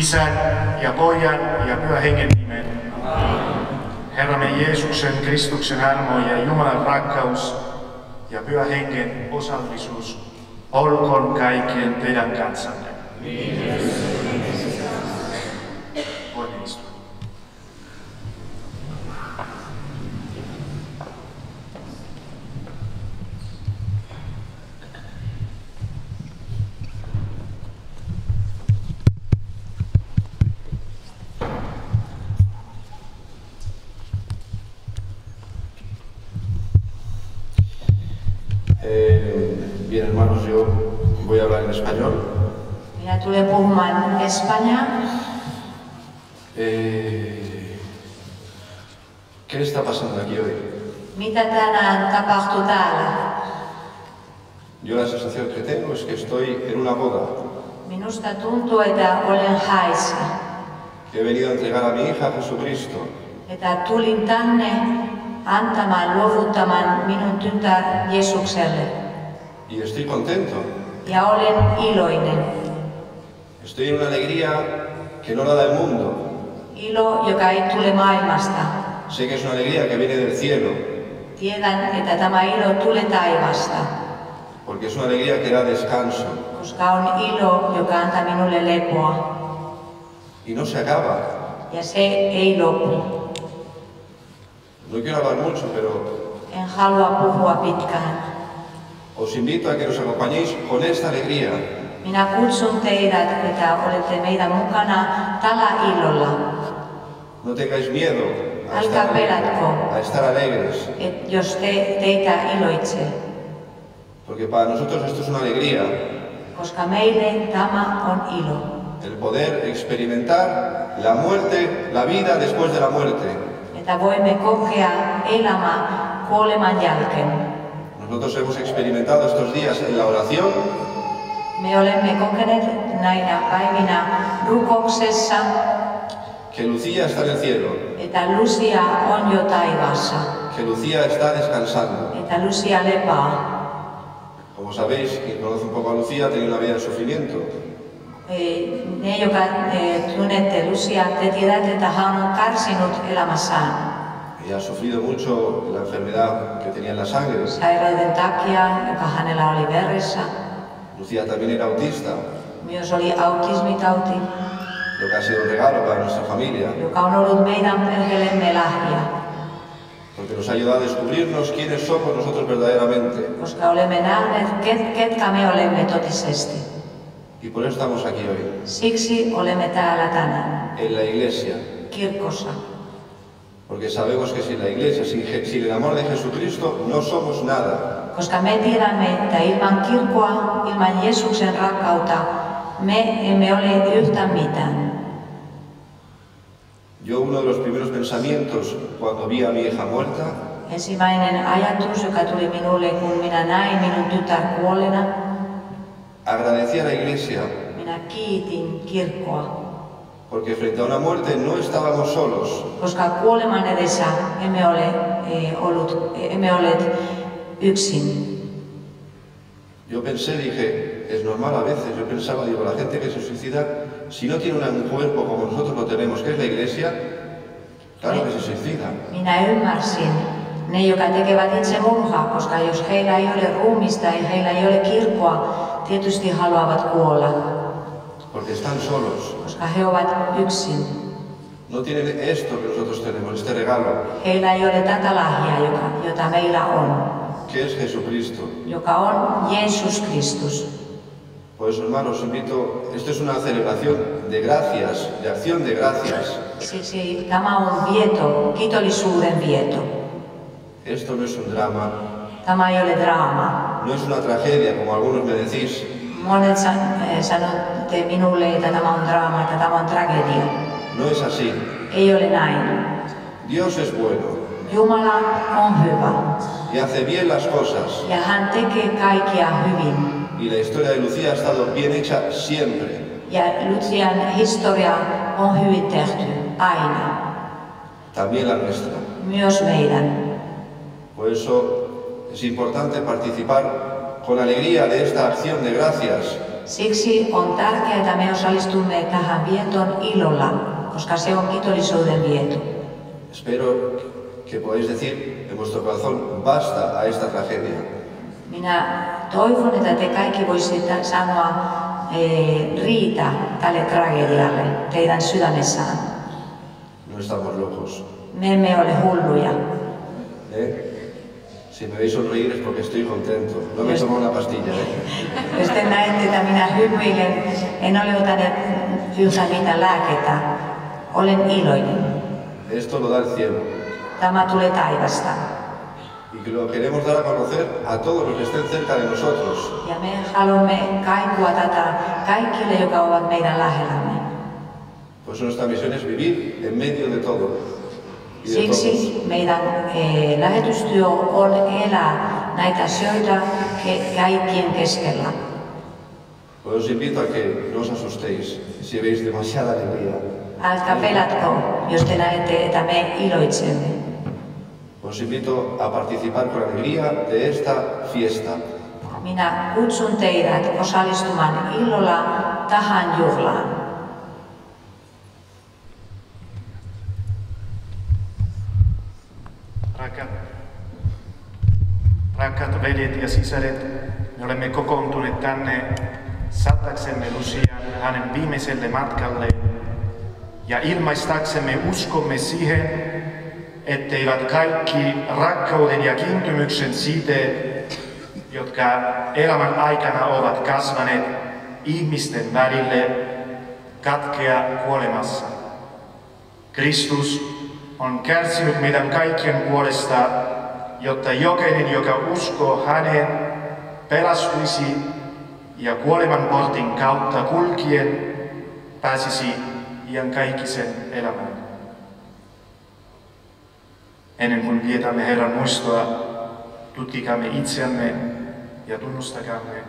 Isän ja Pojan ja Pyhän Hengen nimen. Herramme Jeesuksen, Kristuksen armo ja Jumalan rakkaus ja Pyhän Hengen osallisuus olkoon kaikkien teidän kanssanne. Voimme istua. Bien, hermanos, yo voy a hablar en español. Minä tulen puhumaan espanjaa. ¿Qué está pasando aquí hoy? Mitä tänään tapahtuu täällä? Yo la sensación que tengo es que estoy en una boda. Minusta tuntuu, että olen häissä. He venido a entregar a mi hija Jesucristo. Että tulin tänne antamaan, luovuttamaan minun tytär Jeesukselle. Y estoy contento. Ja olen iloinen. Estoy en una alegría que no la da el mundo. Ilo, joka ei tule maailmasta. Sé que es una alegría que viene del cielo. Tiedän, että tämä ilo tulee taivasta. Porque es una alegría que da descanso. Koska on ilo, joka antaa minulle lepoa. Y no se acaba. Ja se ei lopu. No quiero hablar mucho, pero En halua puhua pitkään. os invito a que nos acompañéis con esta alegría. Minä kutsun teidät, että olette meidän mukana tällä ilolla. No tengáis miedo Älkää pelätkö, a estar alegres. jos teitä iloitsee. Porque para nosotros esto es una alegría. Koska meille tämä on ilo. El poder experimentar la muerte, la vida después de la muerte. Että voimme kokea elämä kuoleman jälkeen. Nosotros hemos experimentado estos días en la oración Me olemme kokeneet näinä päivinä rukouksessa, que Lucía está en el cielo, että Lucia on jo taivaassa. que Lucía está descansando. Että Lucia lepaa. Como sabéis, quien conoce un poco a Lucía ha tenido una vida de sufrimiento. Ne, joka tunnette Lucia, te tiedätte, että hän on kärsinyt elämässään. Ella ha sufrido mucho la enfermedad que tenía en la sangre. Sairauden takia, joka hänellä oli veressä. Lucía también era autista, Myös oli autismitauti, lo que ha sido un regalo para nuestra familia, joka on ollut meidän perheellemme lahja. porque nos ha ayudado a descubrirnos quiénes somos nosotros verdaderamente. Koska olemme nähneet, ketkä me olemme totisesti. Y por eso estamos aquí hoy, Siksi olemme täällä tänään, en la iglesia. kirkossa. Porque sabemos que sin la iglesia, sin el amor de Jesucristo, no somos nada. Koska me tiedämme, että ilman kirkkoa, ilman Jeesuksen rakkautta, me emme ole yhtään mitään. Yo uno de los primeros pensamientos cuando vi a mi hija muerta Ensimmäinen ajatus, joka tuli minulle, kun minä näin minun tytär kuolleena, agradecí a la iglesia, minä kiitin kirkkoa. porque frente a una muerte no estábamos solos. Koska kuoleman edessä emme olleet yksin. Yo pensé, dije, es normal a veces, yo pensaba, digo, la gente que se suicida, si no tiene un cuerpo como nosotros lo tenemos, que es la iglesia, claro que se suicida. Minä ymmärsin ne, jotka tekevät itse murhaa, koska jos heillä ei ole ruumista ja heillä ei ole kirkkoa, tietysti haluavat kuolla, Porque están solos. koska he ovat yksin. No tienen esto que nosotros tenemos, este regalo, Heillä ei ole tätä lahjaa, jota meillä on, que es Jesucristo. joka on Jeesus Kristus. Por eso, hermanos, os invito, esto es una celebración de gracias, de acción de gracias. Siksi tämä on vieto, kiitollisuuden vieto. Esto no es un drama, Tämä ei ole draama. no es una tragedia, como algunos me decís. Monet sanotte minulle, että tämä on draama, että tämä on tragedia. No es así. Ei ole näin. Dios es bueno Jumala on hyvä y hace bien las cosas. ja hän tekee kaikkia hyvin. Y la historia de Lucía ha estado bien hecha siempre. Ja Lucian historia on hyvin tehty aina, También la nuestra. myös meidän. Por eso es importante participar con alegría de esta acción de gracias Siksi on tärkeää, että me osallistumme tähän vietoon ilolla, koska se on kiitollisuuden vieto. Espero que podáis decir en vuestro corazón basta a esta tragedia. Minä toivon, että te kaikki voisitte sanoa riitä tälle tragedialle teidän sydämessään. No estamos locos. Me emme ole hulluja. Si me veis sonreír es porque estoy contento. No me tomo una pastilla. Jos te näette, että minä hymyilen, en ole ottanut yhtään mitään lääkettä. Olen iloinen. Esto lo da el cielo. Tämä tulee taivasta. Y que lo queremos dar a conocer a todos los que estén cerca de nosotros. Ja me haluamme kaikua tätä kaikille, jotka ovat meidän lähellämme. Pues nuestra misión es vivir en medio de todo. Siksi meidän lähetystyö on elää näitä asioita kaikkien keskellä. Os invito a que no os asustéis si veis demasiada alegría. Älkää pelätkö, jos te näette, että me iloitsemme. Os invito a participar con alegría de esta fiesta. Minä kutsun teidät osallistumaan ilolla tähän juhlaan. Rakkaat veljet ja sisaret, me olemme kokoontuneet tänne saattaksemme Lucian hänen viimeiselle matkalle ja ilmaistaksemme uskomme siihen, etteivät kaikki rakkauden ja kiintymyksen siteet, jotka elämän aikana ovat kasvaneet ihmisten välille, katkea kuolemassa. Kristus on kärsinyt meidän kaikkien puolesta, jotta jokainen, joka uskoo häneen, pelastuisi ja kuoleman portin kautta kulkien pääsisi iankaikkisen elämään. Ennen kuin vietämme Herran muistoa, tutkikaamme itseämme ja tunnustakaamme,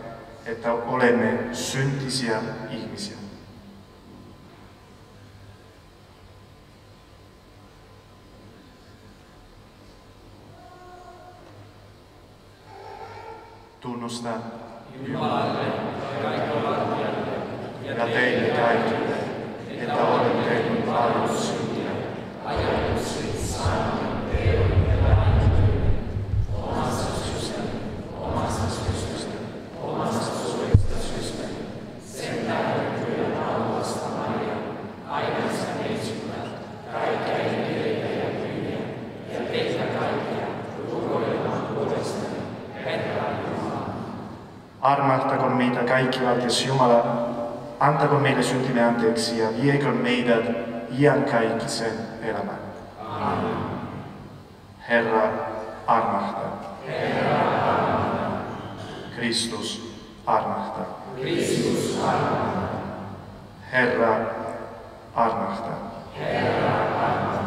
että olemme syntisiä ihmisiä. Tunnustan Jumalalle ja teille kaikille, että olen tehnyt paljon syntiä, ajatuksen, sanan, teon ja lähtöön, omasta syystä, omasta suuresta syystä, sen tähden pyydän autasta Maria, aikansa neitsykät, kaikkia enkeleitä ja pyhiä, ja teitä kaikkia rukoilemaan puolestani, Herra Jumala. Armahtakoon meitä kaikkivaltias Jumala, antakoon meille syntimme anteeksi ja vieköön meidät iankaikkisen elämään. Amen. Herra, armahta. Herra, armahta. Kristus, armahta. Kristus, armahta. Herra, armahta. Herra, armahta.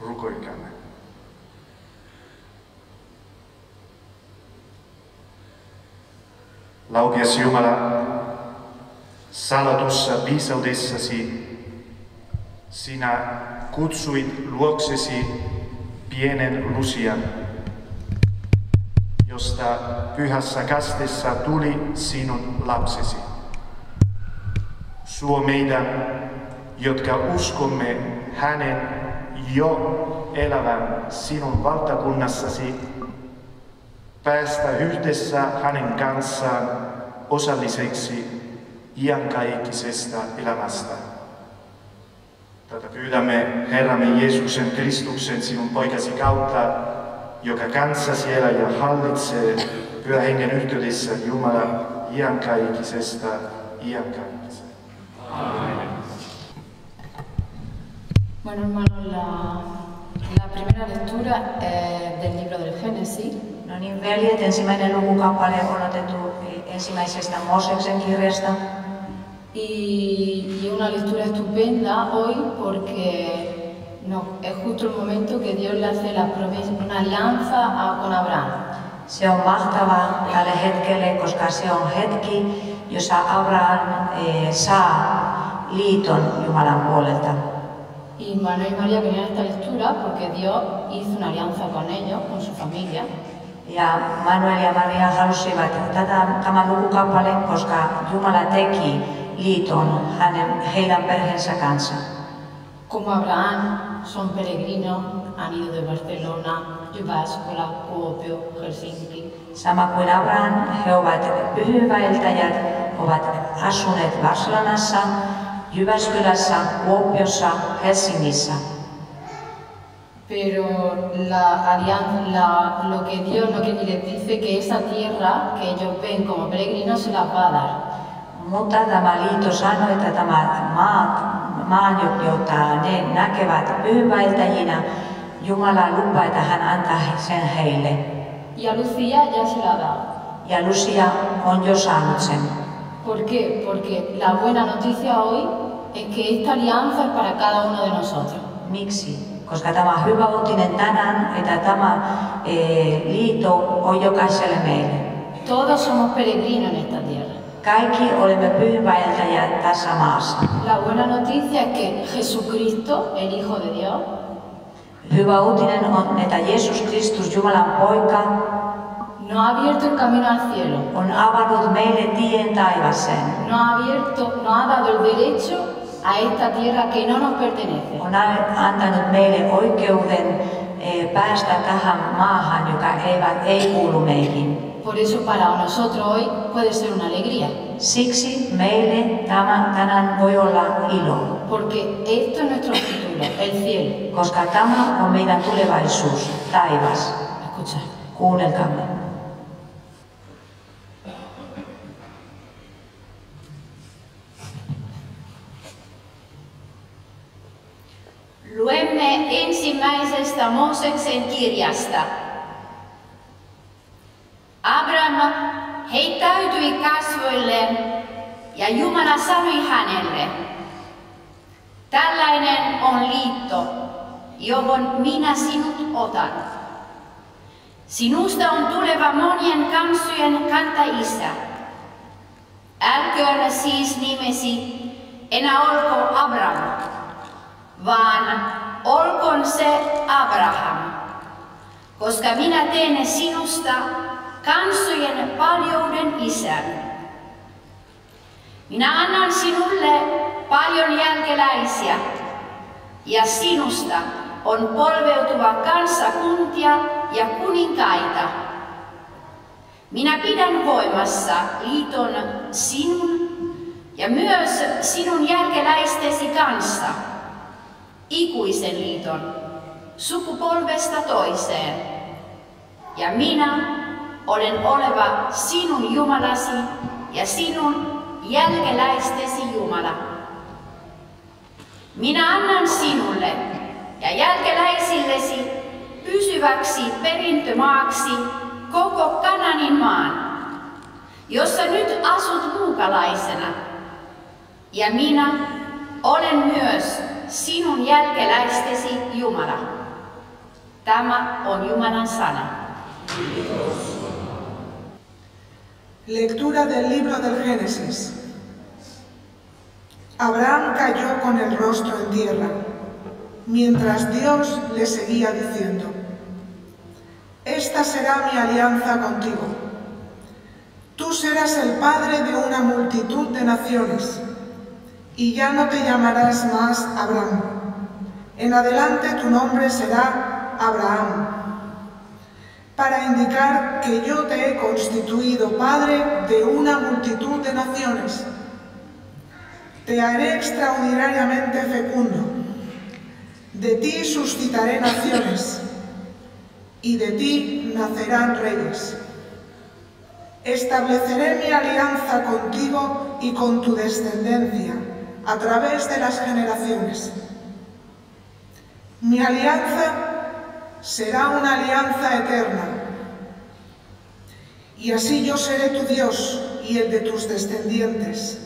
Rukoilkaamme. Laupias Jumala, salatussa viisaudessasi sinä kutsuit luoksesi pienen Lucian, josta pyhässä kastessa tuli sinun lapsesi. Suo meidän, jotka uskomme hänen jo elävän sinun valtakunnassasi, päästä yhdessä hänen kanssaan osalliseksi iankaikkisesta elämästä. Tätä pyydämme Herramme Jeesuksen Kristuksen sinun poikasi kautta, joka kanssasi elää ja hallitsee Pyhän Hengen yhteydessä Jumala iankaikkisesta iankaikkiseen. Amen. Bueno, hermano, la primera lectura del libro del Génesis. No niin, veljet, ensimmäinen lukukappale on otettu ensimmäisestä Mooseksen kirjasta. Y una lectura estupenda hoy porque es justo el momento que Dios le hace la promesa, una alianza con Abraham. Se on mahtavaa tälle hetkelle, koska se on hetki, jossa Abraham saa liiton Jumalan puolelta. Y Manuel y María querían esta lectura porque Dios hizo una alianza con ellos, con su familia. Ja Manuel ja Maria halusivat tämän lukukappaleen, koska Jumala teki liiton heidän perheensä kanssa. Como Abraham, son peregrinos, han ido de Barcelona, Jyväskylä, Kuopio, Helsinki. Sama kuin Abraham, he ovat pyhäinvaeltajat, ovat asuneet Barcelonassa, Jyväskylässä, Kuopiossa, Helsingissä. Pero lo que Dios les dice que esa tierra que ellos ven como peregrinos se la va a dar. Mutta tämä liitto sanoi, että tämä maan, jota ne näkevät pyhäinvaeltajina, Jumala lupaa, että hän antaa sen heille. Ja Lucia ya se la da. Ja Lucia on jo saanut sen. ¿Por qué? Porque la buena noticia hoy es que esta alianza es para cada uno de nosotros. Miksi? Koska tämä on hyvä uutinen tänään, että tämä liitto on jokaiselle meille. Todos somos peregrinos en esta tierra. Kaikki olemme pyhäinvaeltajia tässä maassa. La buena noticia es que Jesucristo, el Hijo de Dios, hyvä uutinen on, että Jeesus Kristus, Jumalan poika, nos ha abierto el camino al cielo. On avannut meille tien taivaaseen. Nos ha dado el derecho a esta tierra que no nos pertenece. On antanut meille oikeuden päästä tähän maahan, joka ei kuulu meihin. Por eso para nosotros hoy puede ser una alegría. Siksi meille tänään voi olla ilo. Porque esto es nuestro futuro, el cielo. Koska tämä on meidän tulevaisuus, taivas. Escucha. Kuunnelkaamme. Luemme ensimmäisestä Mooseksen kirjasta. Abraham heittäytyi kasvoilleen ja Jumala sanoi hänelle: tällainen on liitto, johon minä sinut otan. Sinusta on tuleva monien kansojen kantaisä. Älköön siis nimesi enää olko Abraham, vaan olkoon se Abraham, koska minä teen sinusta kansojen paljouden isän. Minä annan sinulle paljon jälkeläisiä, ja sinusta on polveutuva kansakuntia ja kuninkaita. Minä pidän voimassa liiton sinun ja myös sinun jälkeläistesi kanssa, ikuisen liiton, sukupolvesta toiseen. Ja minä olen oleva sinun Jumalasi ja sinun jälkeläistesi Jumala. Minä annan sinulle ja jälkeläisillesi pysyväksi perintömaaksi koko Kanaanin maan, jossa nyt asut muukalaisena. Ja minä olen myös sinun jälkeläistesi Jumala. Tämä on Jumalan sana. Lectura del libro del Génesis. Abraham cayó con el rostro en tierra, mientras Dios le seguía diciendo: esta será mi alianza contigo. Tú serás el padre de una multitud de naciones, y ya no te llamarás más Abraham. En adelante tu nombre será Abraham, para indicar que yo te he constituido padre de una multitud de naciones. Te haré extraordinariamente fecundo. De ti suscitaré naciones, y de ti nacerán reyes. Estableceré mi alianza contigo y con tu descendencia a través de las generaciones. Mi alianza será una alianza eterna, y así yo seré tu Dios y el de tus descendientes.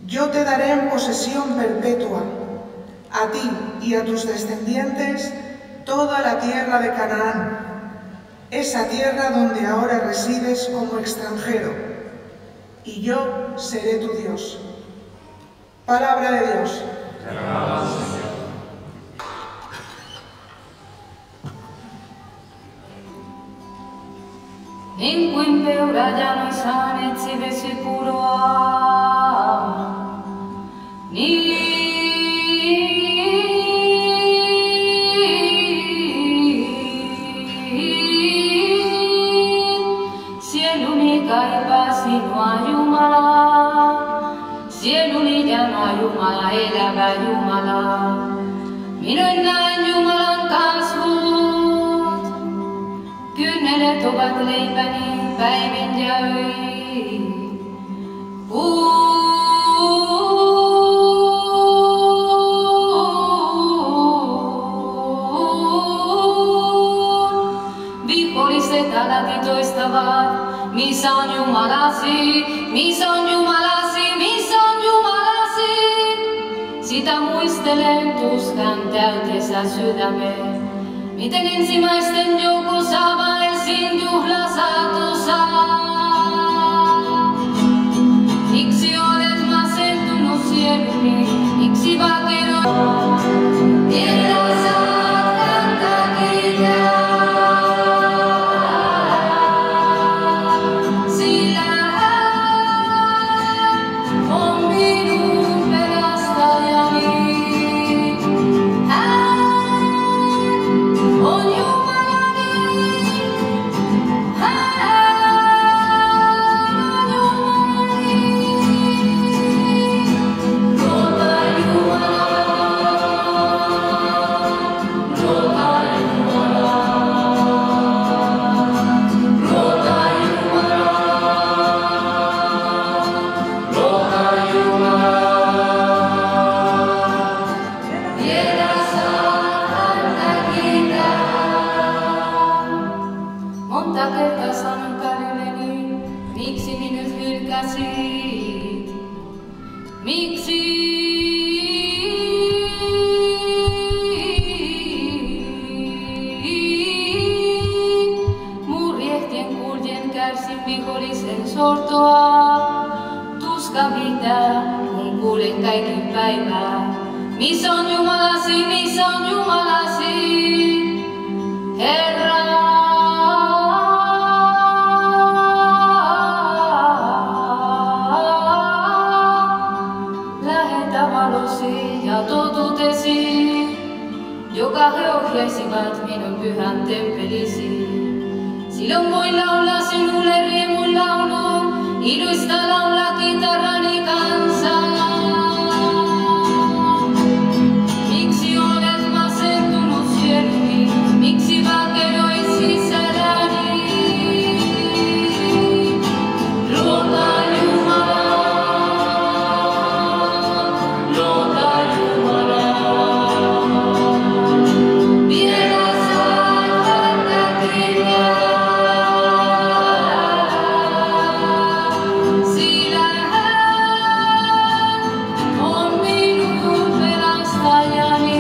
Yo te daré en posesión perpetua, a ti y a tus descendientes, toda la tierra de Canaán, esa tierra donde ahora resides como extranjero, y yo seré tu Dios. Palabra de Dios. rajano sanet si vesi puroa. Sieluni kaipasi nua Jumala, sieluni ja nua Jumala, elävä Jumala. Minä näen Jumalan kasvot, kynnelet ovat leipäni päivin ja öin. Viholliset alati toistavat, missä on Jumalasi, missä on Jumalasi, missä on Jumalasi. Sitä muistelen tuskan täytessä sydämen, miten ensimmäisten joukossa vaelsin juhlasaatossa. Miksi olet masentunut sieluni, miksi vakeroit? Vielä saat antaa kiittää. Missä on Jumalasi, missä on Jumalasi, Herra? Lähetä valosi ja totuutesi, joka he ohjaisivat minun pyhän temppelisi. Silloin voin laulaa sinulle riemun laulun, iloista laulaa kitarani kanssa. Miksi vakeroit sisälläni? Luota Jumalaa, luota Jumalaa. Vielä saat antaa kiittää, sillä hän on minun pelastajani.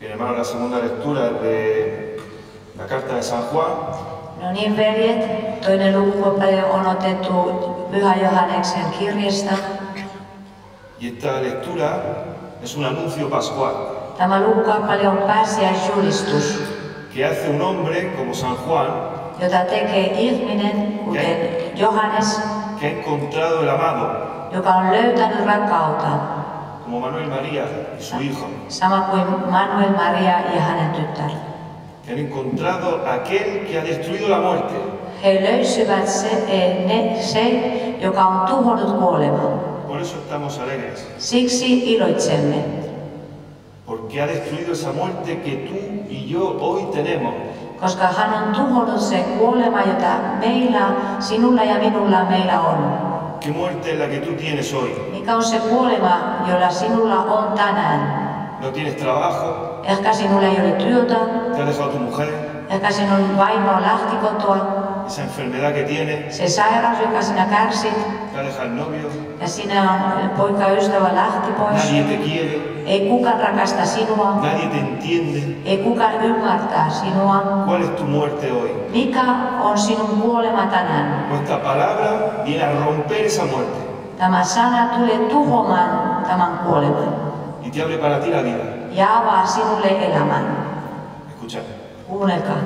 Hermano, la segunda lectura de la carta de San Juan. No niin, veljet, toinen lukukappale on otettu Pyhä Johanneksen kirjasta. Y esta lectura es un anuncio pascual. Tämä lukukappale on pääsiäisjulistus, que hace un hombre como San Juan, jota tekee ihminen, kuten Johannes, que ha encontrado el amado, joka on löytänyt rakkautta, como Manuel María y su hijo, sama kuin Manuel Maria ja hänen tyttär. que han encontrado aquel que ha destruido la muerte. He löysivät se, joka on tuhonnut kuoleman. Por eso estamos alegres. Siksi iloitsemme, Porque ha destruido esa muerte que tú y yo hoy tenemos. Koska hän on tuhonnut sen kuolema, jota meillä, sinulla ja minulla meillä on. ¿Qué muerte es la que tú tienes hoy? Mikä on se kuolema, jolla sinulla on tänään? No tienes trabajo, Ehkä sinulla ei ole työtä, te ha dejado tu mujer, ehkä sinun vaimo lähti kotoa. esa enfermedad que tienes, Se sairaus, joka sinä kärsit, te ha dejado el novio, ja sinä on poikaystävä lähti pois. nadie te quiere, Ei kukaan rakasta sinua, nadie te entiende. ei kukaan ymmärtää sinua. ¿Cuál es tu muerte hoy? Mikä on sinun kuolema tänään? Nuestra palabra viene a romper esa muerte Tämä sana tulee tuhoamaan tämän kuoleman y te abre para ti la vida. ja avaa sinulle elämän. Escucha. Kuunnelkaa.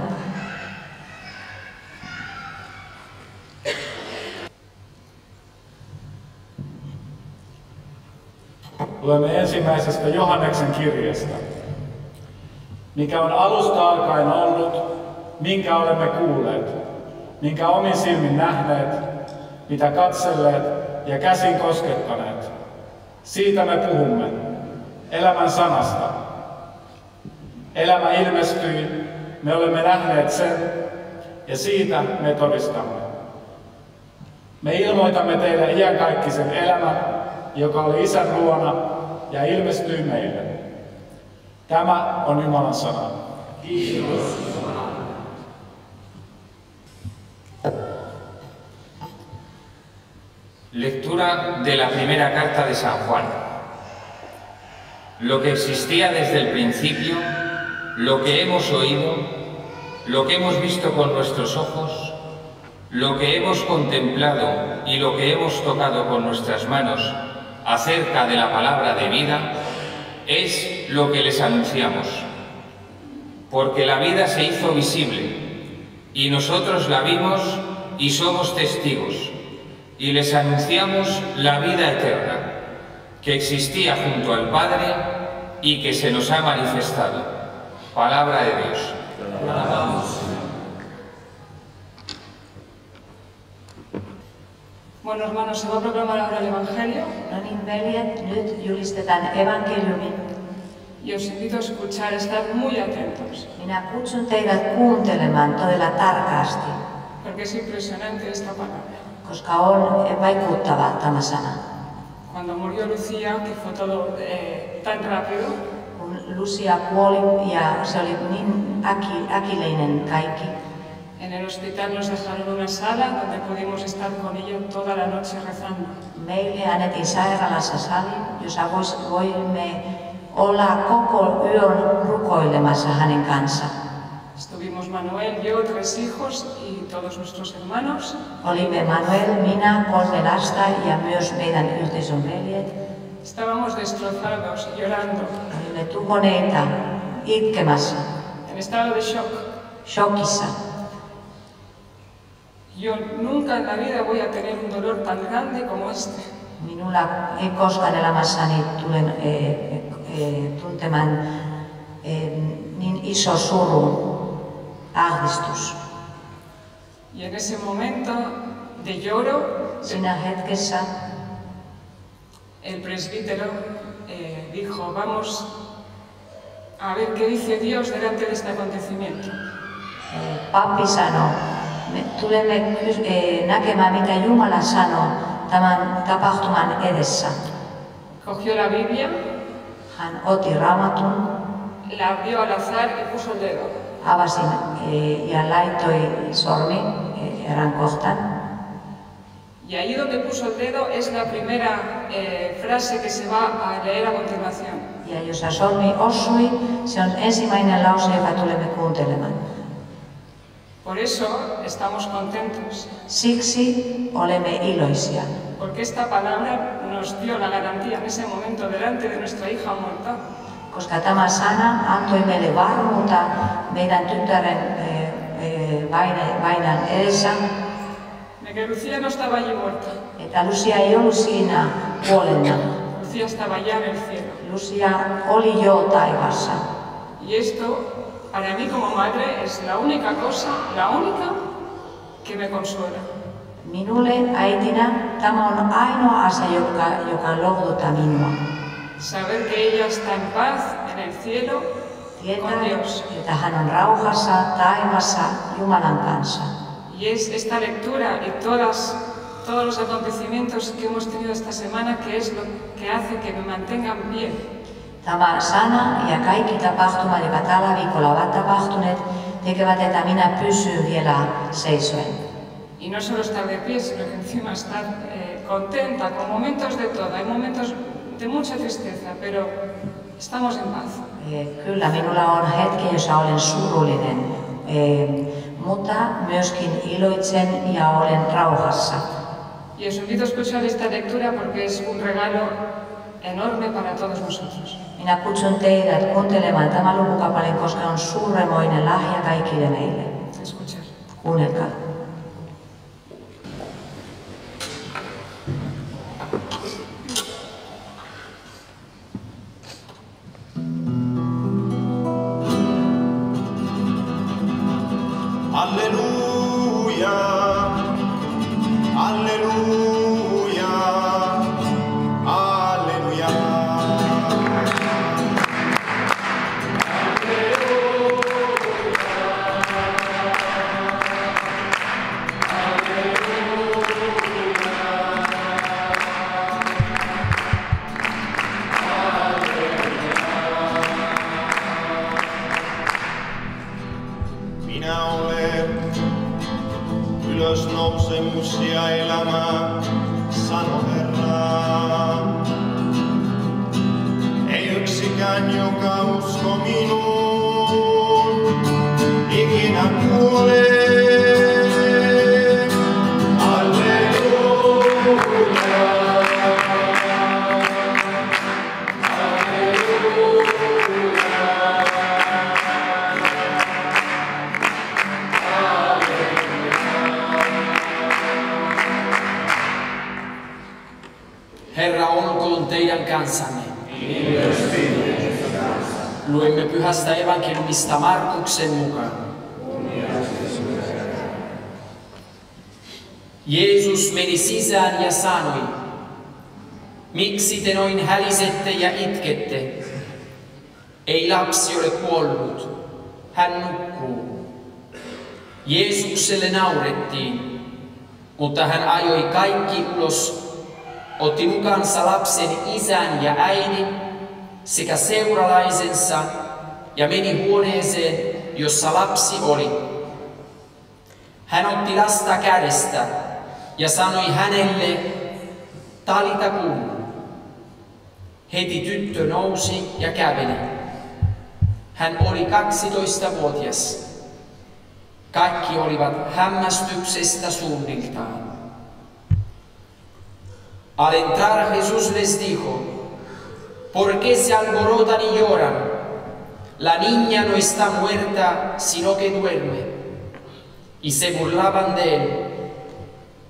Luemme ensimmäisestä Johanneksen kirjasta. Mikä on alusta alkaen ollut, minkä olemme kuulleet, minkä omin silmin nähneet, mitä katselleet ja käsin koskettaneet. Siitä me puhumme, elämän sanasta. Elämä ilmestyi, me olemme nähneet sen ja siitä me todistamme. Me ilmoitamme teille iankaikkisen elämän, joka oli Isän luona ja ilmestyi meille. Tämä on Jumalan sana. Kiitos. Lectura de la primera carta de San Juan. Lo que existía desde el principio, lo que hemos oído, lo que hemos visto con nuestros ojos, lo que hemos contemplado y lo que hemos tocado con nuestras manos acerca de la palabra de vida, es lo que les anunciamos. Porque la vida se hizo visible y nosotros la vimos y somos testigos. Y les anunciamos la vida eterna, que existía junto al Padre y que se nos ha manifestado. Palabra de Dios. Bueno, hermanos, se va a proclamar ahora el Evangelio. No niin, veljet, nyt julistetaan evankeliumi. Y os invito a escuchar, estar muy atentos. Minä kutsun teidät kuuntelemaan todella tarkasti, Porque es impresionante esta palabra. koska on vaikuttava tämä sana. Cuando murió Lucía, que fue todo tan rápido, Kun Lucia kuoli ja se oli niin äkillinen kaikki, en el hospital nos dejaron una sala donde pudimos estar con ella toda la noche rezando. meille annettiin sairaalassa sali, jossa voimme olla koko yön rukoilemassa hänen kanssaan. Estuvimos Manuel, yo, 3 hijos y todos nuestros hermanos. Olimme Manuel, minä, 3 lasta ja myös meidän yhteisön veljet. Estábamos destrozados, llorando, Olimme tuhonneita, itkemässä, en estado de shock. shokissa. Yo nunca en la vida voy a tener un dolor tan grande como este. Minulla ei koskaan elämässäni tulen tuntemaan niin iso suru, ahdistus. Y en ese momento de lloro, Siinä hetkessä el presbítero dijo, vamos a ver qué dice Dios delante de este acontecimiento. pappi sanoi, me tulemme näkemään mitä Jumala sanoo tämän tapahtuman edessä. Cogió la Biblia, Hän otti raamatun, la abrió al azar y puso el dedo. avasin ja laittoi sormi erään kohtaan. Y ahí donde puso el dedo es la primera frase que se va a leer a continuación. Ja jossa sormi osui, se on ensimmäinen lause, joka tulemme kuuntelemaan. Por eso estamos contentos, Siksi olemme iloisia, porque esta palabra nos dio la garantía en ese momento delante de nuestra hija muerta, koska tämä sana antoi meille varmuutta meidän tyttären vainan edessä, de que Lucía no estaba allí muerta. että Lucia ei ollut siinä kuolleena. Lucía estaba ya en el cielo. Lucia oli jo taivaassa. Y esto, para mí como madre, es la única cosa, la única que me consuela. Minulle äitinä tämä on ainoa asia, joka lohduttaa minua. Saber que ella está en paz en el cielo Tietää, että hän on rauhassa taivassa Jumalan kanssa. Y es esta lectura y todos los acontecimientos que hemos tenido esta semana que es lo que hace que me mantengan bien. Tämä sana ja kaikki tapahtumat, jotka tällä viikolla ovat tapahtuneet, tekevät, että minä pysyn vielä seisoen. Y no solo estar de pie, sino que encima estar contenta, con momentos de todo. Hay momentos de mucha tristeza, pero estamos en paz. Kyllä, minulla on hetki, jossa olen surullinen, mutta myöskin iloitsen ja olen rauhassa. Y os invito a escuchar esta lectura porque es un regalo enorme para todos nosotros. Minä kutsun teidät kuuntelemaan tämän lukukappaleen, koska on suuremoinen lahja kaikille meille. Escuchar. Kuunnelkaa. Alleluia, alleluia, alleluia. Minä olen ylösnousemus ja elämä, sano Herra. Ei yksikään, joka usko minuun, ikinä kuole. Herra olkoon teidän kanssanne. Luemme pyhästä evankeliumista Markuksen mukaan. Jeesus meni sisään ja sanoi, miksi te noin hälisette ja itkette? Ei lapsi ole kuollut, hän nukkuu. Jeesukselle naurettiin, mutta hän ajoi kaikki ulos, otti mukaansa lapsen isän ja äidin sekä seuralaisensa ja meni huoneeseen, jossa lapsi oli. Hän otti lasta kädestä ja sanoi hänelle, Talita kum. Heti tyttö nousi ja käveli. Hän oli 12-vuotias. Kaikki olivat hämmästyksestä suunniltaan. Al entrar Jesús les dijo, ¿por qué se alborotan y lloran? La niña no está muerta, sino que duerme. Y se burlaban de él.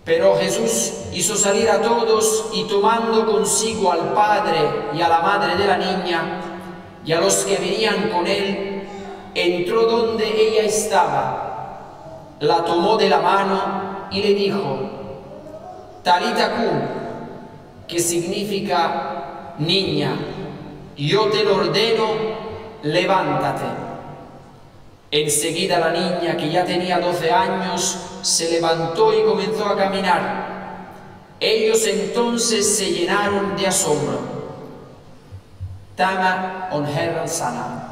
Pero Jesús hizo salir a todos y tomando consigo al padre y a la madre de la niña y a los que venían con él, entró donde ella estaba, la tomó de la mano y le dijo, Talita kum, que significa niña, yo te lo ordeno, levántate. Enseguida la niña, que ya tenía 12 años, se levantó y comenzó a caminar. Ellos entonces se llenaron de asombro. Tämä on Herran sana.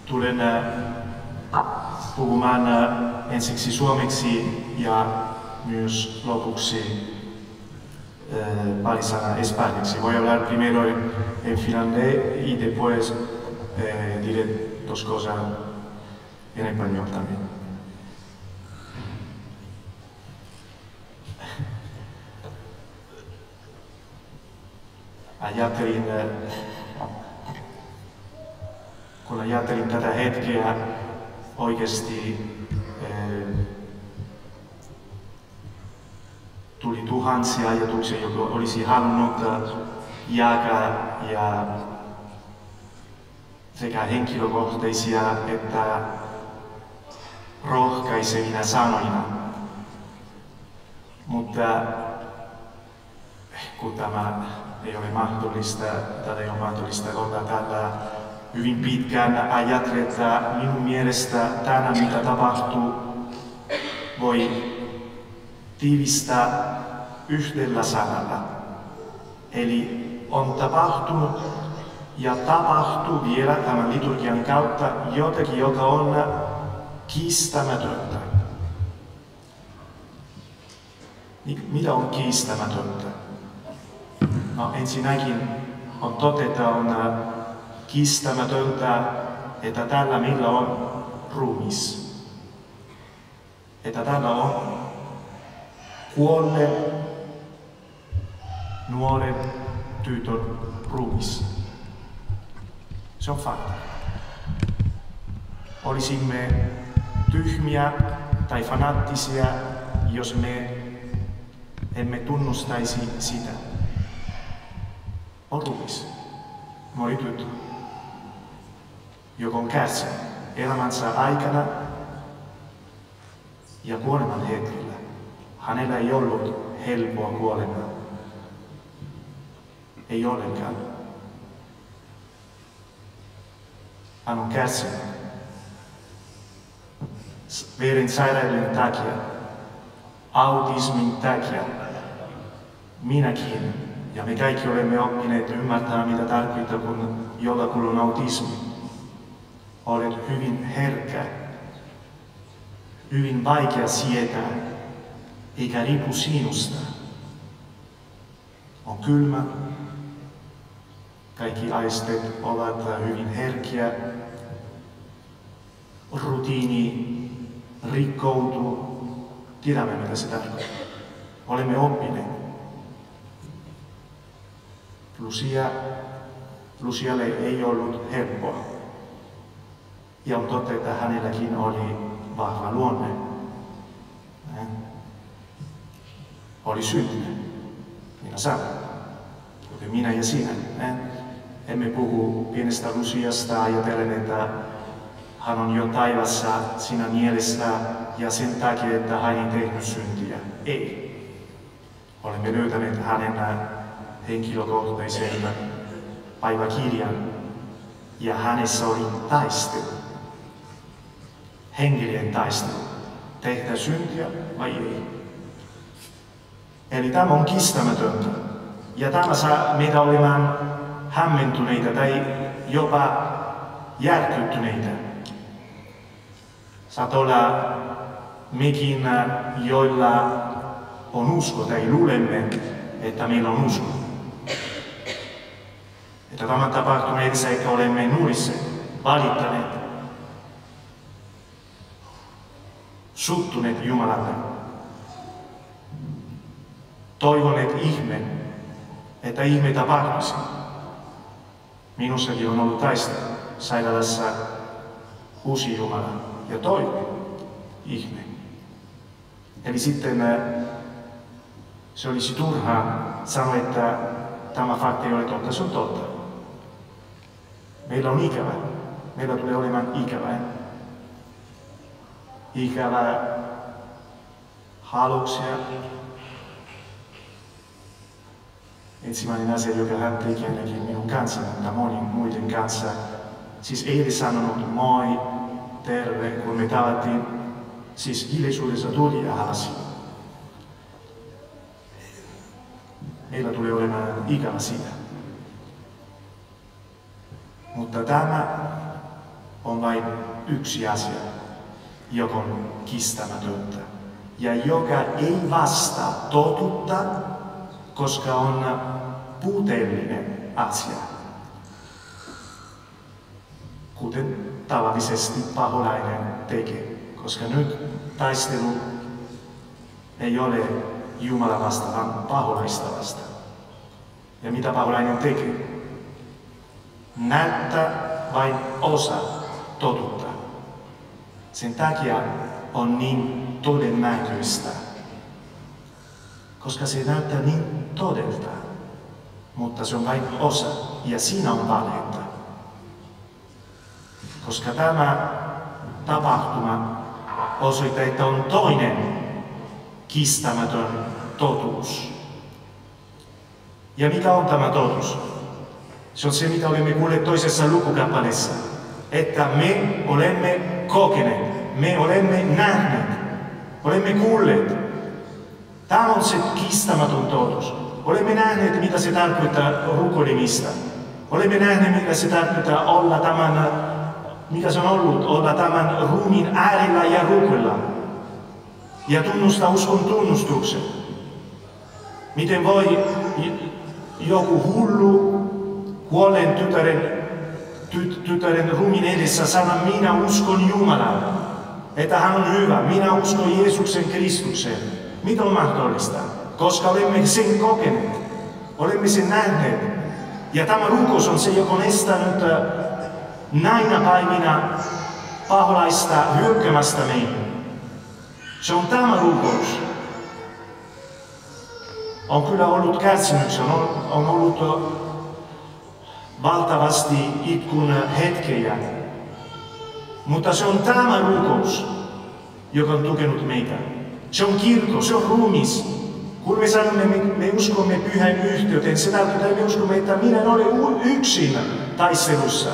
Tulen puhumaan ensiksi suomeksi ja myös lopuksi pari sanaa espanjaksi. Voy a hablar primero en finlandés y después diré dos cosas en español también. Kun ajattelin tätä hetkeä, oikeasti tuli tuhansia ajatuksia, jotka olisi halunnut jakaa, ja sekä henkilökohtaisia että rohkaisevina sanoina. Mutta kun tämä ei ole mahdollista olla tällä hyvin pitkään ajatella, että minun mielestä tänään mitä tapahtuu voi tiivistää yhdellä sanalla. Eli on tapahtunut ja tapahtuu vielä tämän liturgian kautta jotakin, joka on kiistämätöntä. Mitä on kiistämätöntä? No ensinnäkin on todeta, on kiistämätöntä, että tällä meillä on ruumis. Että tällä on kuolleen nuoren tytön ruumis. Se on fakta. Olisimme tyhmiä tai fanaattisia, jos me emme tunnustaisi sitä. On ruumis, nuori tyttö, joka on kärsinyt elämänsä aikana ja kuoleman hetkellä. Hänellä ei ollut helppoa kuolemaa. Ei ollenkaan. Hän on kärsinyt verensairauden takia, autismin takia. Minäkin ja me kaikki olemme oppineet ymmärtää, mitä tarkoittaa, kun jollakulla on autismi. Olet hyvin herkkä, hyvin vaikea sietää, eikä riipu sinusta. On kylmä, kaikki aistet ovat hyvin herkkiä, rutiini rikkoutuu, tiedämme mitä se tarkoittaa. Olemme oppineet. Lucialle ei ollut helppoa. Ja on totta, että hänelläkin oli vahva luonne. Oli syntinen. Minä sanon, kuten minä ja sinä. Emme puhu pienestä Luciasta ajatellen, että hän on jo taivassa siinä mielessä ja sen takia, että hän ei tehnyt syntiä. Ei. Olemme löytäneet hänen henkilökohtaisen päiväkirjan ja hänessä oli taistelu. Hengellinen taistelu. Tehdä syntiä vai ei? Eli tämä on kiistämätöntä. Ja tämä saa meitä olemaan hämmentyneitä tai jopa järkyttyneitä. Saat olla mekin, joilla on usko tai luulemme, että meillä on usko. Että tämä tapahtuu edessä, että olemme nurisseet, valittaneet, suttuneet Jumalalle. Toivoneet että ihme tapahtuisi. Minussakin on ollut taistelu sairaalassa uusi Jumala ja toivon ihme. Eli sitten se olisi turhaa sanoa, että tämä fakti ei ole totta, se on totta. Meillä on ikävä. Meillä tulee olemaan ikävä. Ikävä haluksia. Ensimmäinen asia, joka hän teki ainakin minun kanssa, mutta monin muiden kanssa. Siis ei edes sanonut moi, terve, kun me tavattiin. Siis hiljaisuudessa tuli ja halasi. Meillä tulee olemaan ikävä siitä. Mutta tämä on vain yksi asia, joka on kiistämätöntä. Ja joka ei vastaa totuutta, koska on puutteellinen asia. Kuten tavallisesti paholainen tekee. Koska nyt taistelu ei ole Jumala vastaan, vaan paholaista vastaan. Ja mitä paholainen tekee? Näyttää vain osa totuutta. Sen takia on niin todennäköistä. Koska se näyttää niin todelta. Mutta se on vain osa. Ja siinä on valhetta. Koska tämä tapahtuma osoittaa, että on toinen kiistämätön totuus. Ja mikä on tämä totuus? Se on se, mitä olemme kuulleet toisessa lukukappaleessa. Että me olemme kokeneet, me olemme nähneet, olemme kuulleet. Tämä on se kiistämätön totuus. Olemme nähneet, mitä se tarkoittaa rukoilemista. Olemme nähneet, mitä se tarkoittaa olla tämän, mikä se on ollut, olla tämän ruumiin äärellä ja rukoilla. Ja tunnustaa uskon tunnustuksen. Miten voi joku hullu kuolleen tytären ruumiin edessä sanoa, minä uskon Jumalaan, että hän on hyvä, minä uskon Jeesuksen Kristukseen. Mitä on mahdollista? Koska olemme sen kokeneet, olemme sen nähneet. Ja tämä rukous on se, joka on estänyt näinä päivinä paholaista hyökkäämästä meihin. Se on tämä rukous. On kyllä ollut kärsimyksiä, on ollut valtavasti itkun hetkejä. Mutta se on tämä rukous, joka on tukenut meitä. Se on kirkko, se on ruumis. Kun me sanomme, me uskomme pyhän yhteyteen, se tarkoittaa, että me uskomme, että minä en ole yksin taistelussa.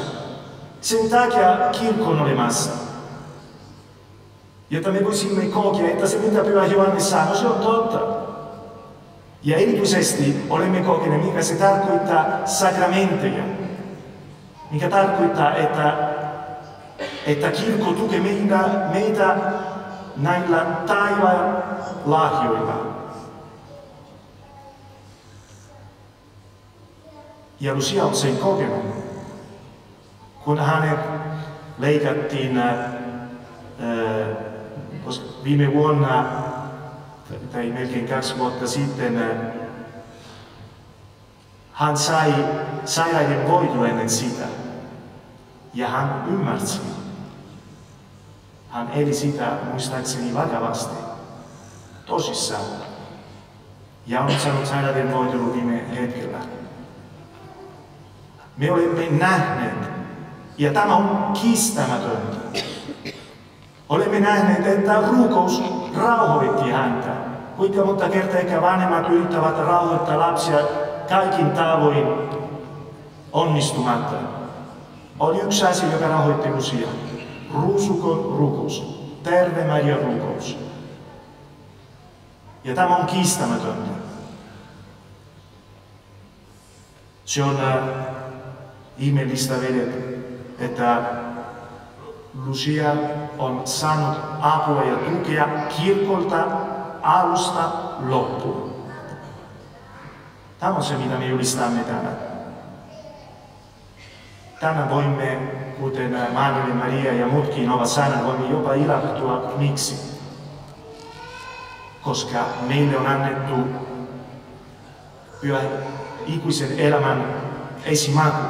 Sen takia kirkko on olemassa. Jotta me voisimme kokea, että se mitä Pyhä Johannes sanoi, se on totta. Ja erityisesti olemme kokeneet, mikä se tarkoittaa sakramentteja. Mikä tarkoittaa, että kirkko tukee meitä näillä taivaan lahjoilla. Ja Lucia on sen kokenut. Kun hänet leikattiin viime vuonna, tai melkein 2 vuotta sitten, hän sai sairaiden voitua ennen sitä. Ja hän ymmärsi. Hän eli sitä muistaakseni vakavasti, tosissaan. Ja on saanut sairaiden voitua viime hetkellä. Me olemme nähneet, ja tämä on kiistämätöntä. Olemme nähneet, että rukous rauhoitti häntä. Kuinka monta kertaa ehkä vanhemmat yrittävät rauhoittaa lapsia kaikin tavoin onnistumatta. Oli yksi asia, joka rauhoitti Lucia. Ruusukon rukous. Terve Maria rukous. Ja tämä on kiistämätöntä. Se on ihmeellistä vedet, että Lucia on saanut apua ja tukea kirkolta alusta loppuun. Tämä on se, mitä me julistamme tänään. Tänään voimme, kuten Manuel, Maria ja muutkin ovat sanoneet, voimme jopa ilahtua. Miksi? Koska meille on annettu ikuisen elämän esimaku,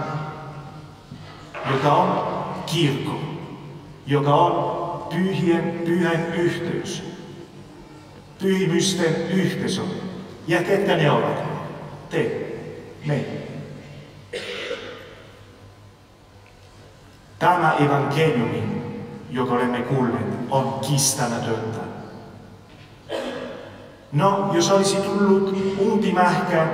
joka on kirkko, joka on pyhän yhteys, pyhimysten yhteisö. Ja ketkä ne ovat? Te, me. Tämä evankeliumi, joka olemme kuulleet, on kiistämätöntä. No, jos olisi tullut umpimähkä